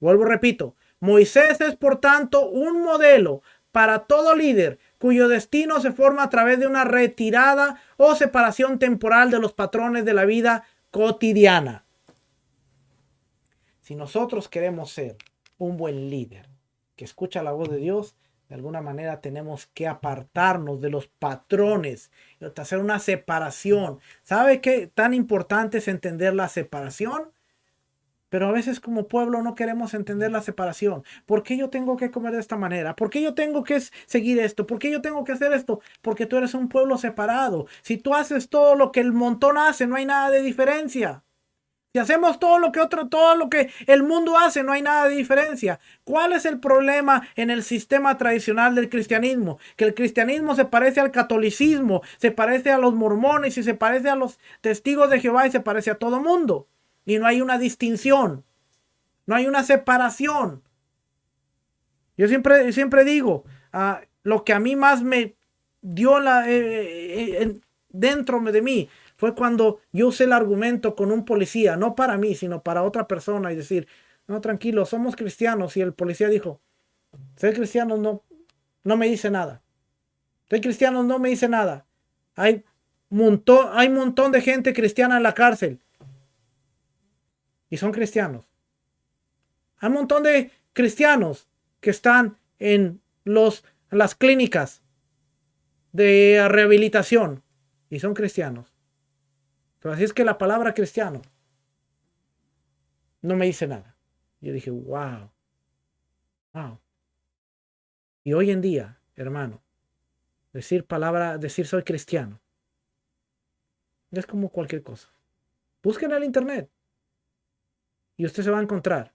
S1: Vuelvo, repito, Moisés es, por tanto, un modelo para todo líder cuyo destino se forma a través de una retirada o separación temporal de los patrones de la vida cotidiana. Si nosotros queremos ser un buen líder que escucha la voz de Dios, de alguna manera tenemos que apartarnos de los patrones, hacer una separación. ¿Sabe qué tan importante es entender la separación? Pero a veces como pueblo no queremos entender la separación. ¿Por qué yo tengo que comer de esta manera? ¿Por qué yo tengo que seguir esto? ¿Por qué yo tengo que hacer esto? Porque tú eres un pueblo separado. Si tú haces todo lo que el montón hace, no hay nada de diferencia. Si hacemos todo lo que el mundo hace, no hay nada de diferencia. ¿Cuál es el problema en el sistema tradicional del cristianismo? Que el cristianismo se parece al catolicismo, se parece a los mormones y se parece a los testigos de Jehová y se parece a todo mundo. Y no hay una distinción, no hay una separación. Yo siempre digo, lo que a mí más me dio dentro de mí fue cuando yo usé el argumento con un policía, no para mí, sino para otra persona y decir, no, tranquilo, somos cristianos. Y el policía dijo, ser cristiano no me dice nada. Ser cristiano no me dice nada. Hay un montón de gente cristiana en la cárcel. Y son cristianos. Hay un montón de cristianos que están en las clínicas de rehabilitación y son cristianos. Pero así es que la palabra cristiano no me dice nada. Yo dije, wow. Y hoy en día, hermano, decir soy cristiano, es como cualquier cosa. Busquen en el internet y usted se va a encontrar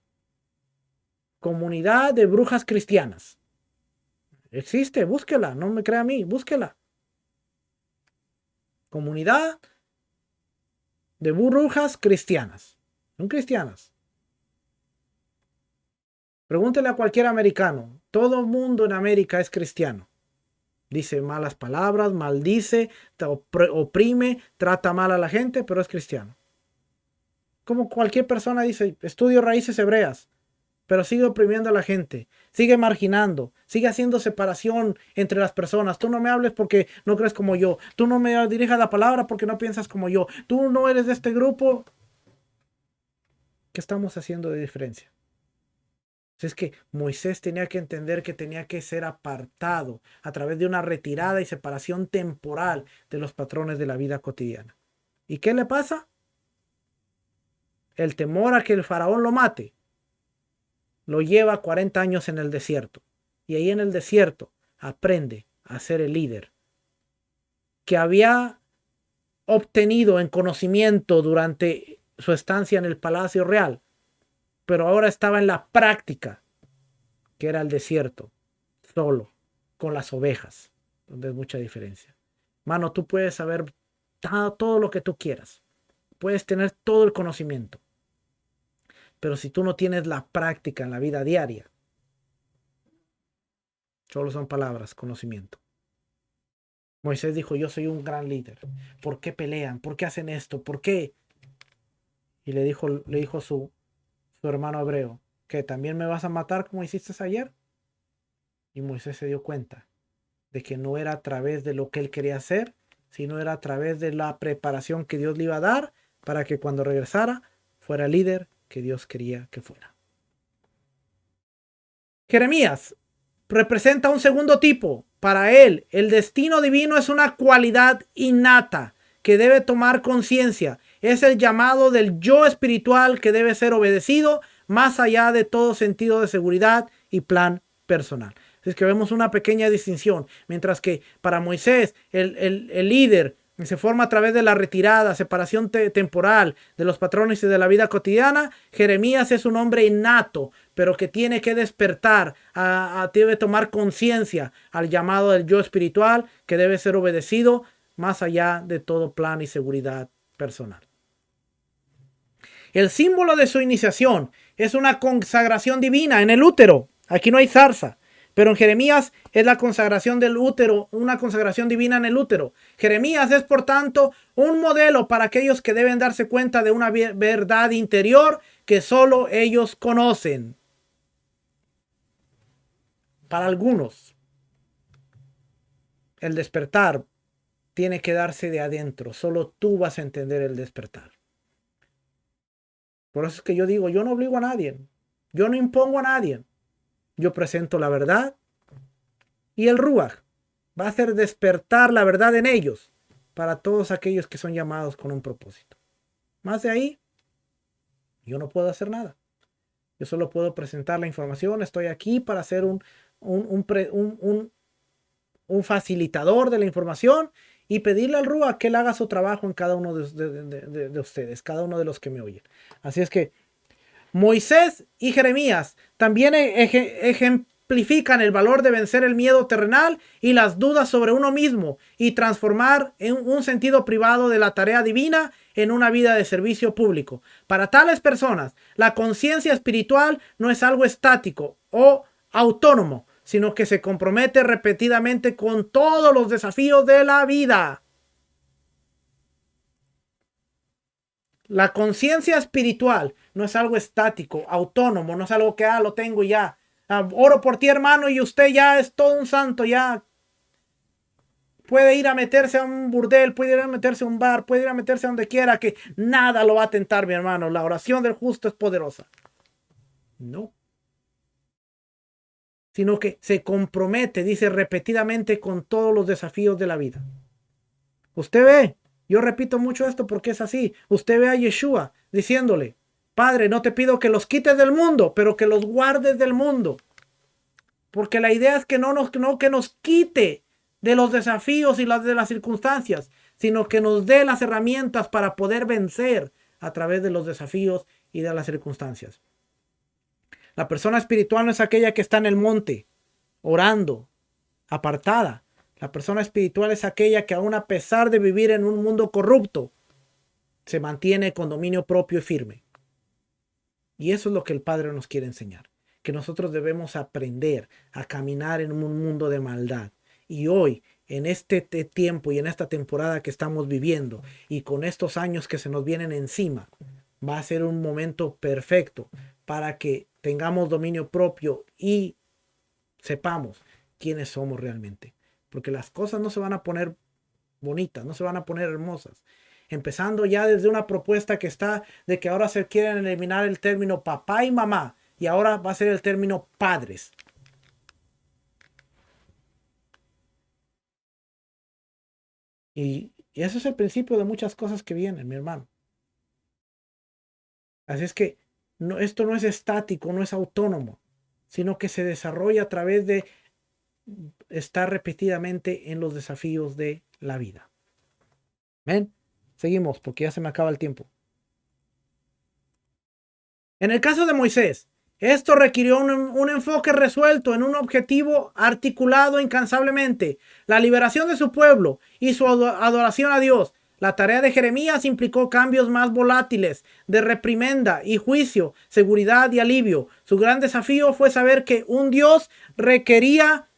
S1: comunidad de brujas cristianas. Existe, búsquela, no me crea a mí, búsquela. Comunidad de brujas cristianas. Son cristianas. Pregúntele a cualquier americano. Todo el mundo en América es cristiano. Dice malas palabras, maldice, oprime, trata mal a la gente, pero es cristiano. Como cualquier persona dice, estudio raíces hebreas, pero sigue oprimiendo a la gente, sigue marginando, sigue haciendo separación entre las personas. Tú no me hables porque no crees como yo. Tú no me dirijas la palabra porque no piensas como yo. Tú no eres de este grupo. ¿Qué estamos haciendo de diferencia? Es que Moisés tenía que entender que tenía que ser apartado a través de una retirada y separación temporal de los patrones de la vida cotidiana. ¿Y qué le pasa? El temor a que el faraón lo mate lo lleva 40 años en el desierto. Y ahí en el desierto aprende a ser el líder que había obtenido en conocimiento durante su estancia en el palacio real, pero ahora estaba en la práctica, que era el desierto, solo, con las ovejas, donde es mucha diferencia. Mano, tú puedes saber todo lo que tú quieras, puedes tener todo el conocimiento, pero si tú no tienes la práctica en la vida diaria, solo son palabras, conocimiento. Moisés dijo, yo soy un gran líder. ¿Por qué pelean? ¿Por qué hacen esto? ¿Por qué? Y le dijo su hermano hebreo, ¿que también me vas a matar como hiciste ayer? Y Moisés se dio cuenta de que no era a través de lo que él quería hacer, sino era a través de la preparación que Dios le iba a dar para que cuando regresara fuera el líder que Dios quería que fuera. Jeremías representa un segundo tipo. Para él, el destino divino es una cualidad innata que debe tomar conciencia. Es el llamado del yo espiritual que debe ser obedecido más allá de todo sentido de seguridad y plan personal. Es que vemos una pequeña distinción. Mientras que para Moisés, el líder se forma a través de la retirada, separación temporal de los patrones y de la vida cotidiana. Jeremías es un hombre innato, pero que tiene que despertar, debe tomar conciencia al llamado del yo espiritual que debe ser obedecido más allá de todo plan y seguridad personal. El símbolo de su iniciación es una consagración divina en el útero. Aquí no hay zarza. Pero en Jeremías es la consagración del útero, una consagración divina en el útero. Jeremías es, por tanto, un modelo para aquellos que deben darse cuenta de una verdad interior que solo ellos conocen. Para algunos, el despertar tiene que darse de adentro. Solo tú vas a entender el despertar. Por eso es que yo digo, yo no obligo a nadie. Yo no impongo a nadie. Yo presento la verdad y el Ruach va a hacer despertar la verdad en ellos para todos aquellos que son llamados con un propósito. Más de ahí, yo no puedo hacer nada. Yo solo puedo presentar la información. Estoy aquí para ser un facilitador de la información y pedirle al Ruach que él haga su trabajo en cada uno de ustedes, cada uno de los que me oyen. Así es que Moisés y Jeremías también ejemplifican el valor de vencer el miedo terrenal y las dudas sobre uno mismo y transformar en un sentido privado de la tarea divina en una vida de servicio público. Para tales personas, la conciencia espiritual no es algo estático o autónomo, sino que se compromete repetidamente con todos los desafíos de la vida. La conciencia espiritual no es algo estático, autónomo, no es algo que lo tengo ya. Oro por ti, hermano, y usted ya es todo un santo, ya puede ir a meterse a un burdel, puede ir a meterse a un bar, puede ir a meterse a donde quiera, que nada lo va a tentar, mi hermano. La oración del justo es poderosa. No. Sino que se compromete, dice repetidamente, con todos los desafíos de la vida. Usted ve, yo repito mucho esto porque es así. Usted ve a Yeshua diciéndole, Padre, no te pido que los quites del mundo, pero que los guardes del mundo. Porque la idea es que no que nos quite de los desafíos y de las circunstancias, sino que nos dé las herramientas para poder vencer a través de los desafíos y de las circunstancias. La persona espiritual no es aquella que está en el monte, orando, apartada. La persona espiritual es aquella que aún a pesar de vivir en un mundo corrupto, se mantiene con dominio propio y firme. Y eso es lo que el Padre nos quiere enseñar. Que nosotros debemos aprender a caminar en un mundo de maldad. Y hoy, en este tiempo y en esta temporada que estamos viviendo, y con estos años que se nos vienen encima, va a ser un momento perfecto para que tengamos dominio propio y sepamos quiénes somos realmente. Porque las cosas no se van a poner bonitas, no se van a poner hermosas. Empezando ya desde una propuesta que está de que ahora se quieren eliminar el término papá y mamá y ahora va a ser el término padres. Y eso es el principio de muchas cosas que vienen, mi hermano. Así es que esto no es estático, no es autónomo, sino que se desarrolla a través de estar repetidamente en los desafíos de la vida. ¿Ven? Seguimos porque ya se me acaba el tiempo. En el caso de Moisés, esto requirió un enfoque resuelto en un objetivo articulado incansablemente, la liberación de su pueblo y su adoración a Dios. La tarea de Jeremías implicó cambios más volátiles, de reprimenda y juicio, seguridad y alivio. Su gran desafío fue saber que un Dios requería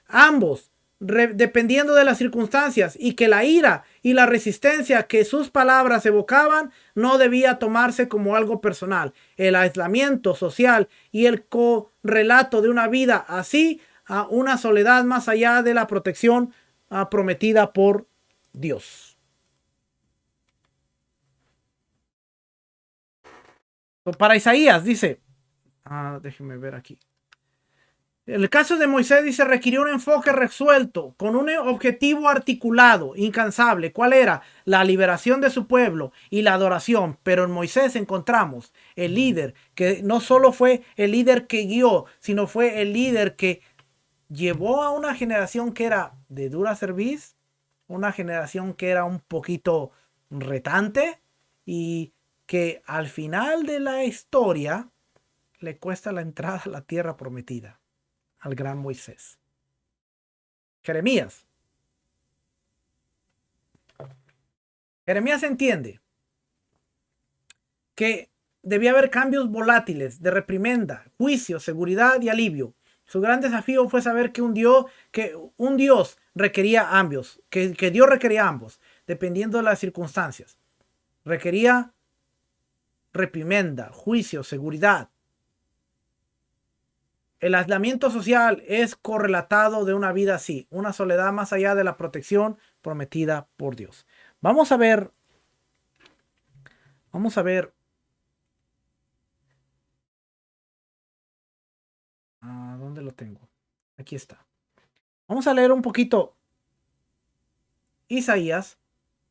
S1: ambos, dependiendo de las circunstancias, y que la ira y la resistencia que sus palabras evocaban no debía tomarse como algo personal. El aislamiento social y el correlato de una vida así a una soledad más allá de la protección prometida por Dios. Para Isaías dice, déjenme ver aquí. En el caso de Moisés dice, requirió un enfoque resuelto, con un objetivo articulado, incansable. ¿Cuál era? La liberación de su pueblo y la adoración. Pero en Moisés encontramos el líder que no solo fue el líder que guió, sino fue el líder que llevó a una generación que era de dura cerviz, una generación que era un poquito retante y que al final de la historia le cuesta la entrada a la tierra prometida al gran Moisés. Jeremías. Jeremías entiende que debía haber cambios volátiles de reprimenda, juicio, seguridad y alivio. Su gran desafío fue saber que un Dios requería ambos, que Dios requería ambos, dependiendo de las circunstancias. Requería reprimenda, juicio, seguridad. El aislamiento social es correlatado de una vida así, una soledad más allá de la protección prometida por Dios. Vamos a ver. ¿Dónde lo tengo? Aquí está. Vamos a leer un poquito Isaías.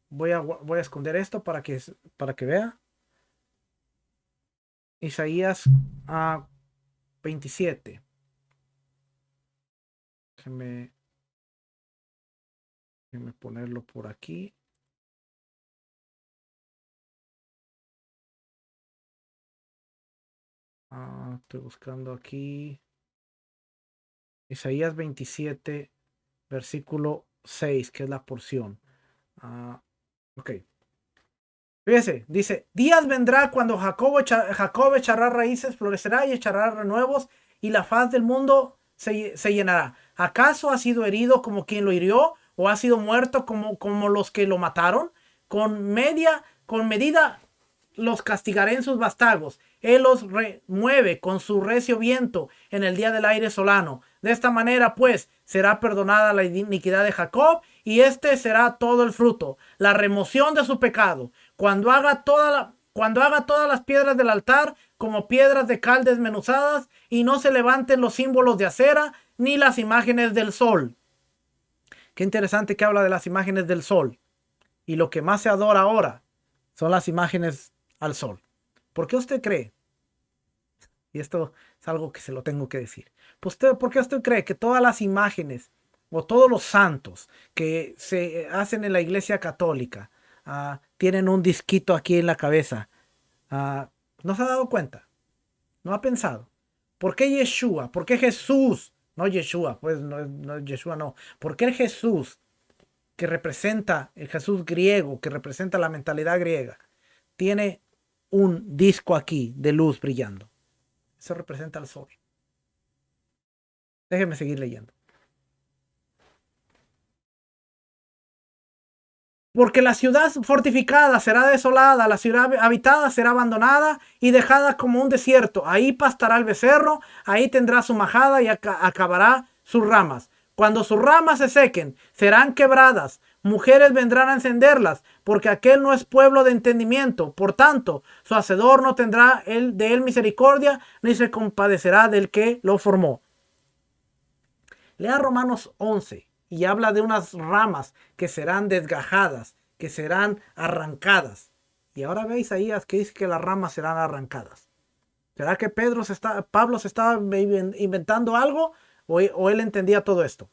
S1: Voy a esconder esto para que vea. Isaías 27. Déjenme ponerlo por aquí. Estoy buscando aquí. Isaías 27, versículo 6, que es la porción. Ok. Fíjese, dice, días vendrá cuando Jacob echará raíces, florecerá y echará renuevos, y la faz del mundo se llenará. ¿Acaso ha sido herido como quien lo hirió? ¿O ha sido muerto como los que lo mataron? Con medida los castigaré en sus vástagos. Él los remueve con su recio viento en el día del aire solano. De esta manera, pues, será perdonada la iniquidad de Jacob, y este será todo el fruto, la remoción de su pecado. Cuando haga todas las piedras del altar como piedras de cal desmenuzadas, y no se levanten los símbolos de acera ni las imágenes del sol. Qué interesante que habla de las imágenes del sol. Y lo que más se adora ahora son las imágenes al sol. ¿Por qué usted cree? Y esto es algo que se lo tengo que decir. Pues ¿por qué usted cree que todas las imágenes o todos los santos que se hacen en la iglesia católica tienen un disquito aquí en la cabeza? ¿No se ha dado cuenta? ¿No ha pensado? ¿Por qué Yeshua? ¿Por qué Jesús? No Yeshua, pues no Yeshua no. ¿Por qué el Jesús que representa, el Jesús griego, que representa la mentalidad griega, tiene un disco aquí de luz brillando? Eso representa al sol. Déjeme seguir leyendo. Porque la ciudad fortificada será desolada, la ciudad habitada será abandonada y dejada como un desierto. Ahí pastará el becerro, ahí tendrá su majada y acabará sus ramas. Cuando sus ramas se sequen, serán quebradas. Mujeres vendrán a encenderlas, porque aquel no es pueblo de entendimiento. Por tanto, su hacedor no tendrá de él misericordia, ni se compadecerá del que lo formó. Lea Romanos 11 y habla de unas ramas que serán desgajadas, que serán arrancadas. Y ahora ve Isaías que dice que las ramas serán arrancadas. ¿Será que Pablo se estaba inventando algo o él entendía todo esto?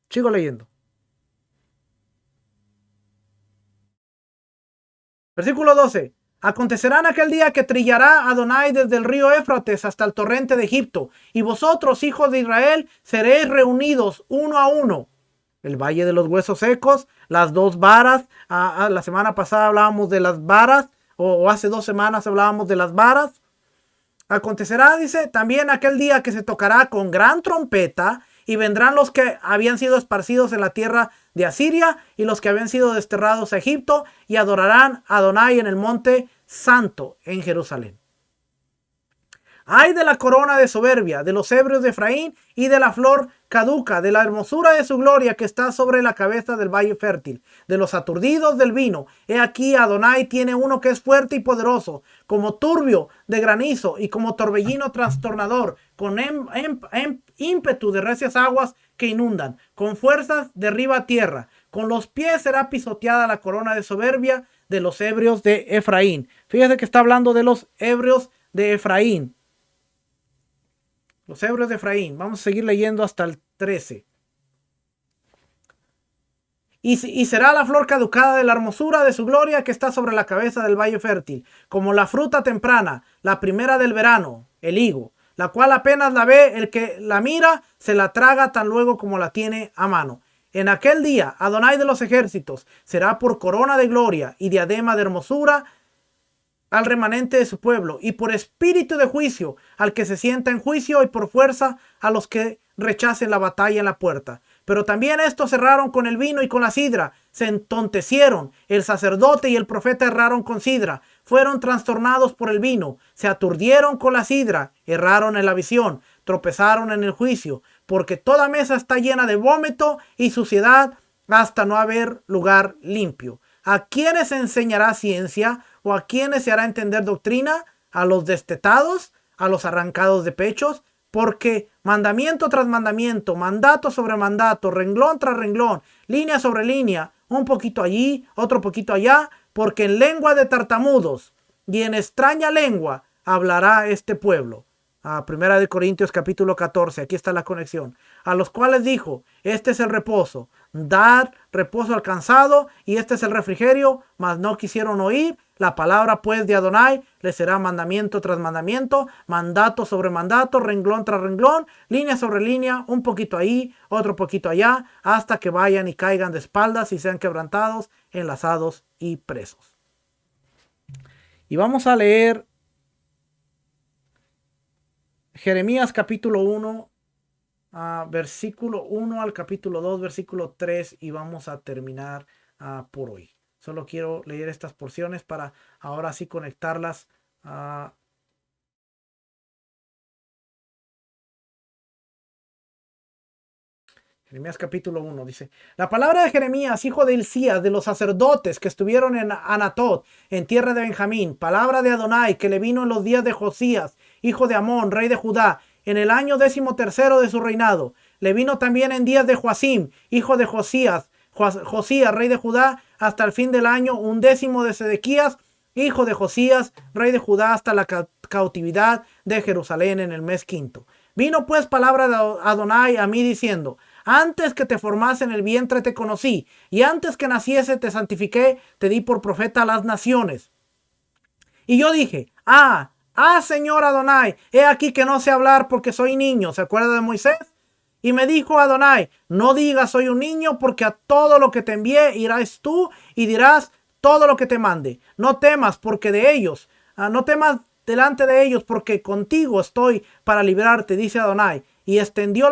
S1: Sigo leyendo. Versículo 12. Acontecerá en aquel día que trillará Adonai desde el río Éufrates hasta el torrente de Egipto, y vosotros, hijos de Israel, seréis reunidos uno a uno. El valle de los huesos secos, las dos varas. La semana pasada hablábamos de las varas, o hace 2 semanas hablábamos de las varas. Acontecerá, dice, también aquel día que se tocará con gran trompeta, y vendrán los que habían sido esparcidos en la tierra de Asiria y los que habían sido desterrados a Egipto, y adorarán a Adonai en el monte santo en Jerusalén. Ay de la corona de soberbia, de los ebrios de Efraín y de la flor caduca, de la hermosura de su gloria que está sobre la cabeza del valle fértil, de los aturdidos del vino. He aquí Adonai tiene uno que es fuerte y poderoso, como turbio de granizo y como torbellino trastornador, con ímpetu de recias aguas que inundan, con fuerzas derriba tierra. Con los pies será pisoteada la corona de soberbia de los ebrios de Efraín. Fíjese que está hablando de los ebrios de Efraín. Los ebrios de Efraín. Vamos a seguir leyendo hasta el 13. Y será la flor caducada de la hermosura de su gloria que está sobre la cabeza del valle fértil, como la fruta temprana, la primera del verano, el higo, la cual apenas la ve, el que la mira se la traga tan luego como la tiene a mano. En aquel día, Adonai de los ejércitos será por corona de gloria y diadema de hermosura al remanente de su pueblo, y por espíritu de juicio al que se sienta en juicio, y por fuerza a los que rechacen la batalla en la puerta. Pero también estos erraron con el vino y con la sidra, se entontecieron, el sacerdote y el profeta erraron con sidra, fueron trastornados por el vino, se aturdieron con la sidra, erraron en la visión, tropezaron en el juicio, porque toda mesa está llena de vómito y suciedad hasta no haber lugar limpio. ¿A quiénes se enseñará ciencia? ¿O a quiénes se hará entender doctrina? ¿A los destetados? ¿A los arrancados de pechos? Porque mandamiento tras mandamiento, mandato sobre mandato, renglón tras renglón, línea sobre línea, un poquito allí, otro poquito allá, porque en lengua de tartamudos y en extraña lengua hablará este pueblo. Primera de Corintios capítulo 14, aquí está la conexión. A los cuales dijo, este es el reposo, dar reposo al cansado, y este es el refrigerio, mas no quisieron oír. La palabra pues de Adonai les será mandamiento tras mandamiento, mandato sobre mandato, renglón tras renglón, línea sobre línea, un poquito ahí, otro poquito allá, hasta que vayan y caigan de espaldas y sean quebrantados, enlazados y presos. Y vamos a leer Jeremías capítulo 1, versículo 1 al capítulo 2, versículo 3, y vamos a terminar por hoy. Solo quiero leer estas porciones para ahora sí conectarlas a Jeremías capítulo 1. Dice, la palabra de Jeremías, hijo de Hilcías, de los sacerdotes que estuvieron en Anatot, en tierra de Benjamín, palabra de Adonai que le vino en los días de Josías, hijo de Amón, rey de Judá, en el año 13º de su reinado. Le vino también en días de Joacim, hijo de Josías, rey de Judá, hasta el fin del año 11 de Sedequías, hijo de Josías, rey de Judá, hasta la cautividad de Jerusalén en el mes quinto. Vino pues palabra de Adonai a mí diciendo, antes que te formase en el vientre te conocí, y antes que naciese te santifiqué, te di por profeta a las naciones. Y yo dije, Señor Adonai, he aquí que no sé hablar porque soy niño. ¿Se acuerda de Moisés? Y me dijo Adonai, no digas soy un niño, porque a todo lo que te envié irás tú y dirás todo lo que te mande. No temas porque de ellos, no temas delante de ellos, porque contigo estoy para librarte, dice Adonai. Y extendió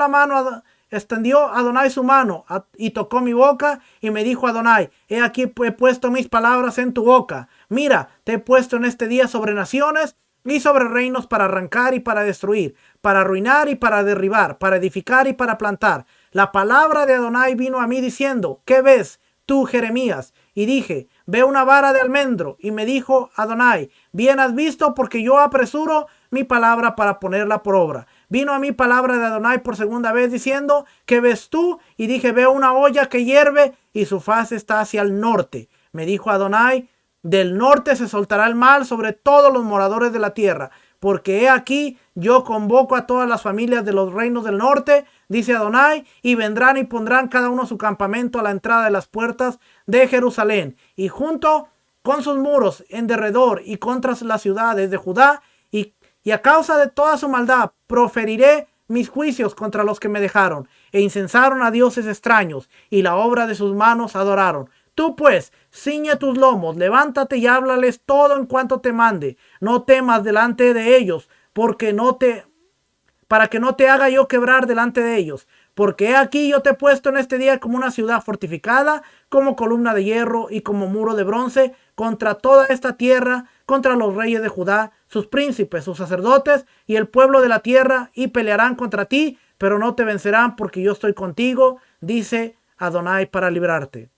S1: Adonai su mano y tocó mi boca y me dijo Adonai, he aquí he puesto mis palabras en tu boca. Mira, te he puesto en este día sobre naciones y sobre reinos para arrancar y para destruir, para arruinar y para derribar, para edificar y para plantar. La palabra de Adonai vino a mí diciendo, ¿qué ves tú, Jeremías? Y dije, ve una vara de almendro. Y me dijo Adonai, bien has visto, porque yo apresuro mi palabra para ponerla por obra. Vino a mí palabra de Adonai por segunda vez diciendo, ¿qué ves tú? Y dije, veo una olla que hierve y su faz está hacia el norte. Me dijo Adonai, del norte se soltará el mal sobre todos los moradores de la tierra, porque he aquí yo convoco a todas las familias de los reinos del norte, dice Adonai, y vendrán y pondrán cada uno su campamento a la entrada de las puertas de Jerusalén, y junto con sus muros en derredor y contra las ciudades de Judá, y a causa de toda su maldad proferiré mis juicios contra los que me dejaron, e incensaron a dioses extraños, y la obra de sus manos adoraron. Tú pues, ciñe tus lomos, levántate y háblales todo en cuanto te mande. No temas delante de ellos, para que no te haga yo quebrar delante de ellos. Porque he aquí yo te he puesto en este día como una ciudad fortificada, como columna de hierro y como muro de bronce, contra toda esta tierra, contra los reyes de Judá, sus príncipes, sus sacerdotes y el pueblo de la tierra, y pelearán contra ti, pero no te vencerán, porque yo estoy contigo, dice Adonai, para librarte.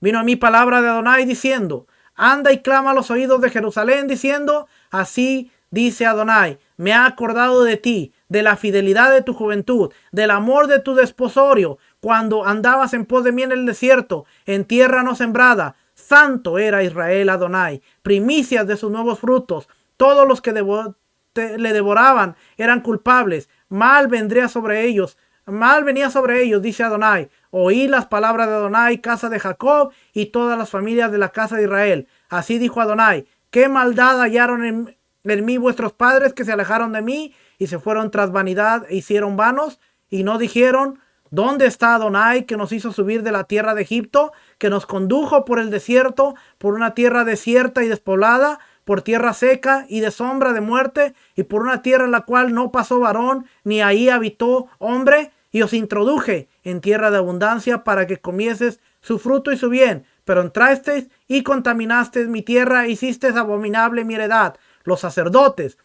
S1: Vino a mí palabra de Adonai diciendo: anda y clama a los oídos de Jerusalén, diciendo: así dice Adonai, me ha acordado de ti, de la fidelidad de tu juventud, del amor de tu desposorio, cuando andabas en pos de mí en el desierto, en tierra no sembrada. Santo era Israel Adonai, primicias de sus nuevos frutos. Todos los que le devoraban eran culpables. Mal vendría sobre ellos. Mal venía sobre ellos, dice Adonai. Oí las palabras de Adonai, casa de Jacob, y todas las familias de la casa de Israel. Así dijo Adonai: ¿qué maldad hallaron en mí vuestros padres, que se alejaron de mí y se fueron tras vanidad e hicieron vanos? Y no dijeron: ¿dónde está Adonai, que nos hizo subir de la tierra de Egipto, que nos condujo por el desierto, por una tierra desierta y despoblada, por tierra seca y de sombra de muerte, y por una tierra en la cual no pasó varón, ni ahí habitó hombre? Y os introduje en tierra de abundancia, para que comieses su fruto y su bien. Pero entrasteis y contaminasteis mi tierra, hicisteis abominable mi heredad. Los sacerdotes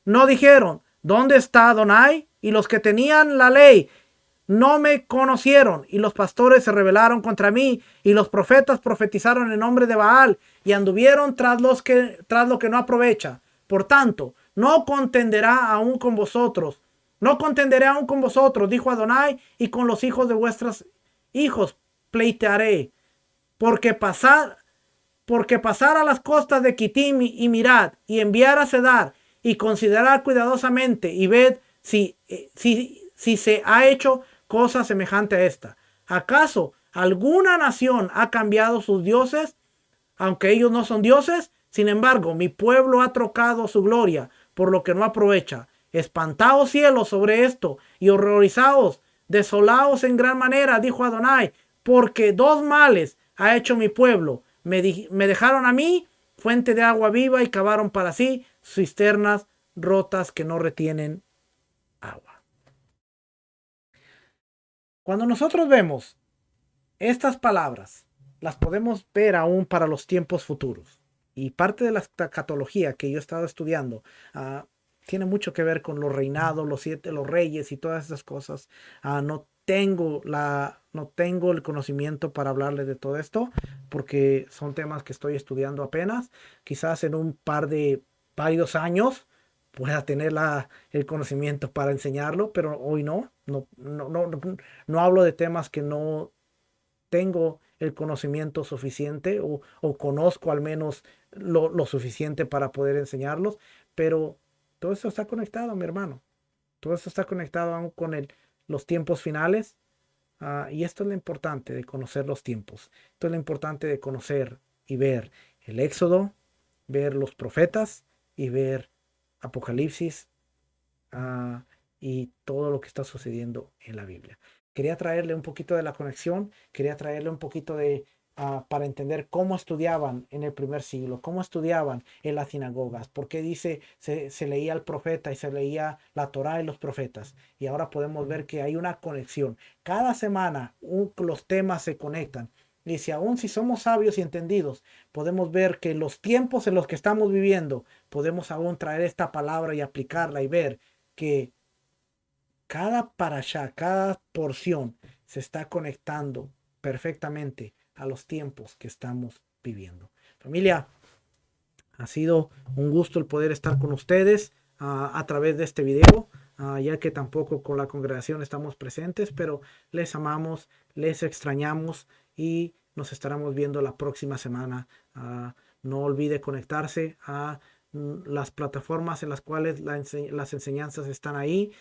S1: no dijeron: ¿dónde está Adonai? Y los que tenían la ley no me conocieron, y los pastores se rebelaron contra mí, y los profetas profetizaron en nombre de Baal, y anduvieron tras lo que no aprovecha. Por tanto, no contenderé aún con vosotros, dijo Adonai, y con los hijos de vuestros hijos pleitearé, porque pasar a las costas de Kitim y mirad, y enviar a Cedar, y considerar cuidadosamente, y ved si se ha hecho cosa semejante a esta. ¿Acaso alguna nación ha cambiado sus dioses, aunque ellos no son dioses? Sin embargo, mi pueblo ha trocado su gloria por lo que no aprovecha. Espantaos cielos sobre esto, y horrorizaos, desolaos en gran manera, dijo Adonai, porque dos males ha hecho mi pueblo. Me dejaron a mí fuente de agua viva, y cavaron para sí cisternas rotas que no retienen agua. Cuando nosotros vemos estas palabras, las podemos ver aún para los tiempos futuros. Y parte de la escatología que yo he estado estudiando tiene mucho que ver con los reinados, los reyes y todas esas cosas. No tengo el conocimiento para hablarle de todo esto, porque son temas que estoy estudiando apenas. Quizás en un par de varios años pueda tener el conocimiento para enseñarlo, pero hoy no hablo de temas que no tengo el conocimiento suficiente o conozco al menos lo suficiente para poder enseñarlos. Pero todo esto está conectado, mi hermano. Todo esto está conectado aún con los tiempos finales. Y esto es lo importante de conocer los tiempos. Esto es lo importante de conocer y ver el Éxodo, ver los profetas y ver Apocalipsis y todo lo que está sucediendo en la Biblia. Quería traerle un poquito de la conexión, quería traerle un poquito para entender cómo estudiaban en el primer siglo, cómo estudiaban en las sinagogas, por qué dice se leía el profeta y se leía la Torá y los profetas. Y ahora podemos ver que hay una conexión. Cada semana los temas se conectan. Y si aún si somos sabios y entendidos, podemos ver que los tiempos en los que estamos viviendo, podemos aún traer esta palabra y aplicarla y ver que cada parashá, cada porción se está conectando perfectamente a los tiempos que estamos viviendo. Familia, ha sido un gusto el poder estar con ustedes a través de este video, ya que tampoco con la congregación estamos presentes, pero les amamos, les extrañamos y nos estaremos viendo la próxima semana. No olvide conectarse a las plataformas en las cuales las enseñanzas están ahí.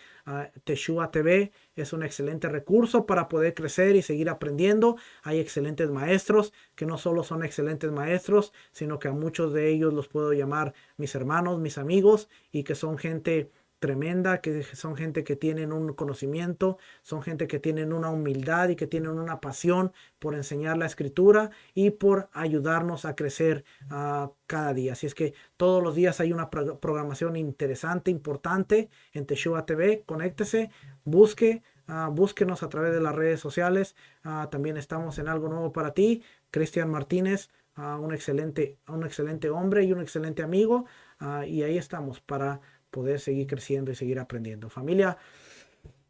S1: Teshua TV es un excelente recurso para poder crecer y seguir aprendiendo. Hay excelentes maestros que no solo son excelentes maestros, sino que a muchos de ellos los puedo llamar mis hermanos, mis amigos, y que son gente tremenda, que son gente que tienen un conocimiento, son gente que tienen una humildad y que tienen una pasión por enseñar la escritura y por ayudarnos a crecer cada día. Así es que todos los días hay una programación interesante, importante en Teshua TV. Conéctese, búsquenos a través de las redes sociales. También estamos en Algo Nuevo para Ti, Cristian Martínez, un excelente hombre y un excelente amigo. Y ahí estamos para poder seguir creciendo y seguir aprendiendo. Familia,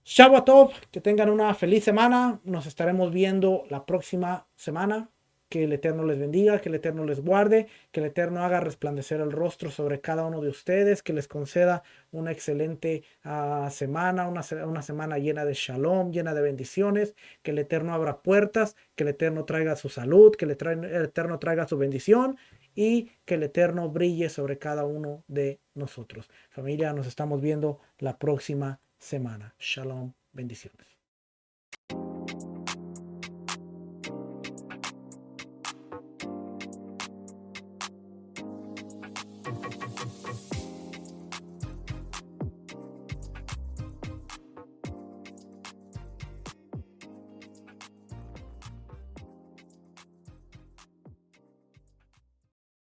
S1: Shabbat Tov, que tengan una feliz semana. Nos estaremos viendo la próxima semana. Que el Eterno les bendiga, que el Eterno les guarde, que el Eterno haga resplandecer el rostro sobre cada uno de ustedes, que les conceda una excelente semana, una semana llena de shalom, llena de bendiciones, que el Eterno abra puertas, que el Eterno traiga su salud, que el Eterno traiga su bendición y que el Eterno brille sobre cada uno de nosotros. Familia, nos estamos viendo la próxima semana. Shalom, bendiciones.